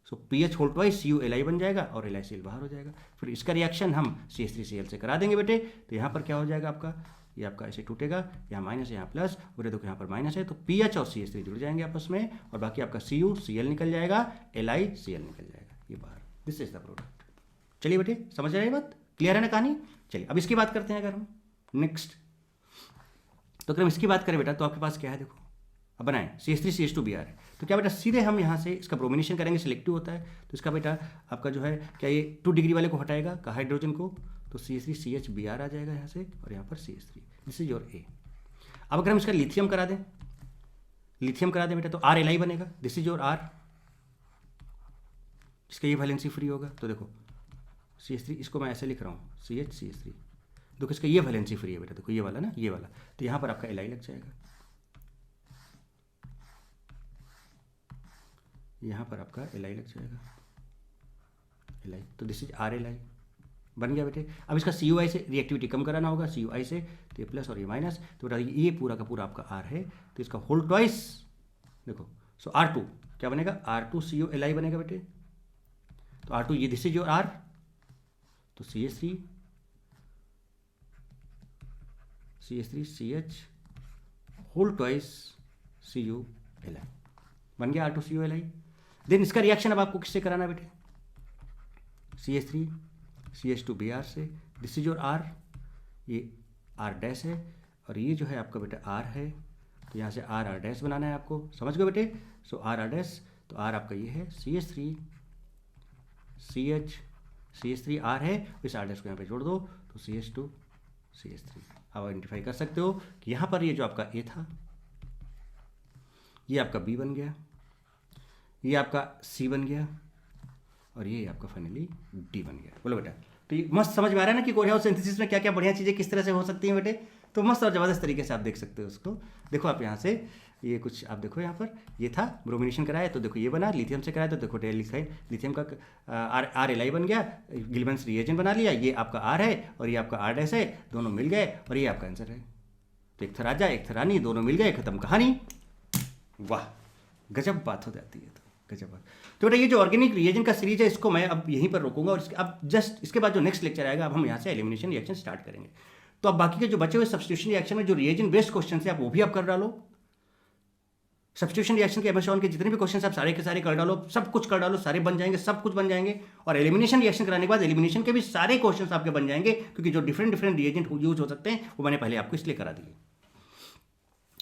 S1: सो PH होल ट्वाइस CuLi बन जाएगा और LiCl बाहर हो जाएगा। फिर इसका रिएक्शन हम CH3Cl से करा देंगे बेटे, तो यहाँ पर क्या हो जाएगा आपका, ये आपका ऐसे टूटेगा, यहाँ माइनस यहाँ प्लस, बोले देखो यहाँ पर माइनस है, तो PH और CH3 जुड़ जाएंगे आपस में, और बाकी आपका CuCl निकल जाएगा, LiCl निकल जाएगा, ये बाहर। This is the product. चलिए बेटे समझ रहे हैं बात, क्लियर है ना कहानी। चलिए अब इसकी बात करते हैं। अगर हम नेक्स्ट, तो अगर हम इसकी बात करें बेटा, तो आपके पास क्या है, देखो अब बनाएं CH3CH2Br है, तो क्या बेटा सीधे हम यहाँ से इसका ब्रोमिनेशन करेंगे, सिलेक्टिव होता है, तो इसका बेटा आपका जो है क्या ये 2 डिग्री वाले को हटाएगा का हाइड्रोजन को, तो CH3CHBr आ जाएगा यहाँ से, और यहाँ पर CH3, this is your A। अब अगर हम इसका लिथियम करा दें बेटा, तो RLi बनेगा, दिस इज योर R, इसका ये वैलेंसी फ्री होगा। तो देखो CH3, इसको मैं ऐसे लिख रहा हूँ CH3, देखो इसका ये वैलेंसी फ्री है बेटा, देखो ये वाला ना, ये वाला, तो यहाँ पर आपका Li लग जाएगा, यहाँ पर आपका Li लग जाएगा, Li, तो दिस इज RLi बन गया बेटे। अब इसका CuI से रिएक्टिविटी कम कराना होगा, CuI से, तो ये प्लस और ये माइनस, तो बेटा ये पूरा का पूरा आपका R है, तो इसका होल ट्वाइस देखो, सो R2 क्या बनेगा, R2CuLi बनेगा बेटे, तो R2 ये दिस इज योर R, तो CH3 CH hole twice CuLi बन गया R2CuLi। देन इसका रिएक्शन अब आपको किससे कराना बेटे, CH3 CH2Br से, दिस इज योर R, ये R' है, और ये जो है आपका बेटा R है, तो यहाँ से R' बनाना है आपको, समझ गए बेटे। सो R', तो R आपका ये है, CH3 R है, इस R' को यहाँ पे जोड़ दो, तो CH2 CH3 आप आइडेंटिफाई कर सकते हो कि यहाँ पर ये जो आपका A था, ये आपका B बन गया, ये आपका C बन गया, और ये आपका फाइनली D बन गया। बोलो बेटा, तो ये मस्त समझ में आ रहा है ना कि कोरिया सिंथेसिस में क्या क्या बढ़िया चीज़ें किस तरह से हो सकती हैं बेटे। तो मस्त और ज़बरदस्त तरीके से आप देख सकते हो उसको। देखो आप यहाँ से ये कुछ आप देखो, यहाँ पर ये था ब्रोमिनेशन कराया, तो देखो ये बना, लिथियम से कराया, तो देखो लिथियम का RLi बन गया, गिलमैन्स रिएजेंट बना लिया, ये आपका R है और ये आपका R' है, दोनों मिल गए, और ये आपका आंसर है। तो एक थराजा एक थरानी, दोनों मिल गए, खत्म कहानी। वाह गजब बात हो जाती है, तो गजब बात। तो बेटा ये जो ऑर्गेनिक रिएजेंट का सीरीज है, इसको मैं अब यहीं पर रोकूंगा, और अब जस्ट इसके बाद जो नेक्स्ट लेक्चर आएगा, अब हम यहाँ से एलिमिनेशन रिएक्शन स्टार्ट करेंगे। तो अब बाकी के जो बचे हुए सब्स्टिट्यूशन रिएक्शन में जो रिएजेंट बेस्ड क्वेश्चन है, आप वो भी आप कर डालो। सब्स्टिट्यूशन रिएक्शन के एमेजॉन के जितने भी क्वेश्चन आप सारे के सारे कर डालो, सब कुछ कर डालो, सारे बन जाएंगे, सब कुछ बन जाएंगे। और एलिमिनेशन रिएक्शन कराने के बाद एलिमिनेशन के भी सारे क्वेश्चन आपके बन जाएंगे, क्योंकि जो डिफरेंट रिएजेंट यूज हो सकते हैं वो मैंने पहले आपको इसलिए करा दिए।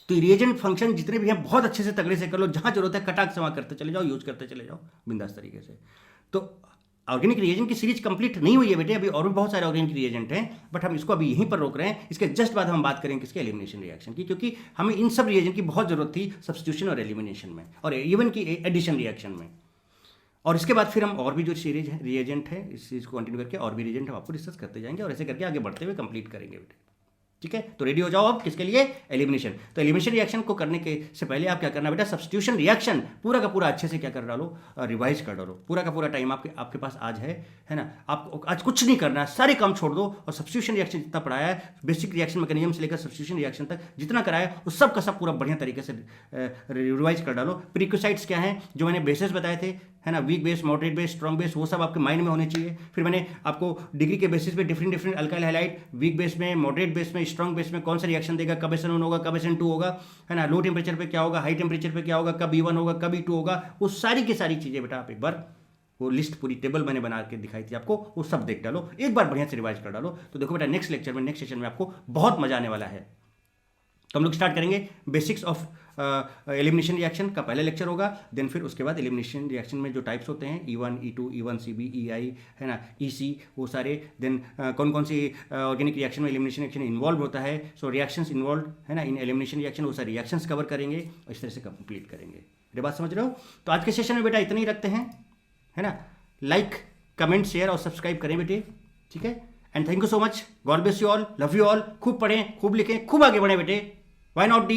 S1: तो रिएजेंट फंक्शन जितने भी हैं बहुत अच्छे से तगड़े से कर लो, जहां जरूरत है कटाक समा करते चले जाओ, यूज करते चले जाओ बिंदास तरीके से। तो ऑर्गेनिक रिएजेंट की सीरीज कंप्लीट नहीं हुई है बेटे, अभी और भी बहुत सारे ऑर्गेनिक रिएजेंट हैं, बट हम इसको अभी यहीं पर रोक रहे हैं। इसके जस्ट बाद हम बात करेंगे किसके, एलिमिनेशन रिएक्शन की, क्योंकि हमें इन सब रिएजेंट की बहुत जरूरत थी सब्स्टिट्यूशन और एलिमिनेशन में, और इवन की एडिशन रिएक्शन में। और इसके बाद फिर हम और भी जो सीरीज है रिएजेंट है इस चीज़ को कंटिन्यू करके और भी रिएजेंट हम आपको डिस्कस करते जाएंगे और ऐसे करके आगे बढ़ते हुए कंप्लीट करेंगे बेटे। ठीक है, तो रेडी हो जाओ अब किसके लिए, एलिमिनेशन। तो एलिमिनेशन रिएक्शन को करने के से पहले आप क्या करना बेटा, सब्स्टिट्यूशन रिएक्शन पूरा का पूरा अच्छे से क्या कर डालो, रिवाइज कर डालो। पूरा का पूरा टाइम आपके पास आज है ना, आपको आज कुछ नहीं करना है, सारे काम छोड़ दो और सब्स्टिट्यूशन रिएक्शन जितना पढ़ाया है, बेसिक रिएक्शन मैकेनिज्म से लेकर सब्स्टिट्यूशन रिएक्शन तक जितना कराया है वो सब का सब पूरा बढ़िया तरीके से रिवाइज कर डालो। प्रीक्विसाइट्स क्या हैं जो मैंने बेसिस बताए थे, है ना, weak base, moderate base, strong base, वो सब आपके माइंड में होने चाहिए। फिर मैंने आपको डिग्री के बेसिस पे different alkyl halide, weak base में, मॉडरेट बेस में, स्ट्रॉन्ग बेस में कौन सा रिएक्शन देगा, कब SN1 होगा, कब SN2 होगा, है ना, लो टेम्परेचर पे क्या होगा, हाई टेम्परेचर पे क्या होगा, कब E1 होगा, कब E2 होगा, वो सारी की सारी चीज़ें बेटा आप एक बार वो लिस्ट पूरी टेबल मैंने बना के दिखाई थी आपको, वो सब देख डालो, एक बार बढ़िया से रिवाइज कर डालो। तो देखो बेटा नेक्स्ट लेक्चर में, नेक्स्ट सेशन में आपको बहुत मजा आने वाला है। तो हम लोग स्टार्ट करेंगे बेसिक्स ऑफ एलिमिनेशन रिएक्शन का पहला लेक्चर होगा। देन फिर उसके बाद एलिमिनेशन रिएक्शन में जो टाइप्स होते हैं E1, E2, E1CB, EI, है ना, EC, वो सारे। देन कौन कौन सी ऑर्गेनिक रिएक्शन में एलिमिनेशन रिएक्शन इन्वॉल्व होता है, सो रिएक्शंस इन्वॉल्व, है ना, इन एलिमिनेशन रिएक्शन, वो सारे रिएक्शंस कवर करेंगे और इस तरह से कंप्लीट करेंगे। मेरी बात समझ रहे हो? तो आज के सेशन में बेटा इतना ही रखते हैं, है ना। लाइक, कमेंट, शेयर और सब्सक्राइब करें बेटे, ठीक है। And thank you so much, God bless you all, love you all. खूब पढ़ें, खूब लिखें, खूब आगे बढ़ें बेटे। Why not D?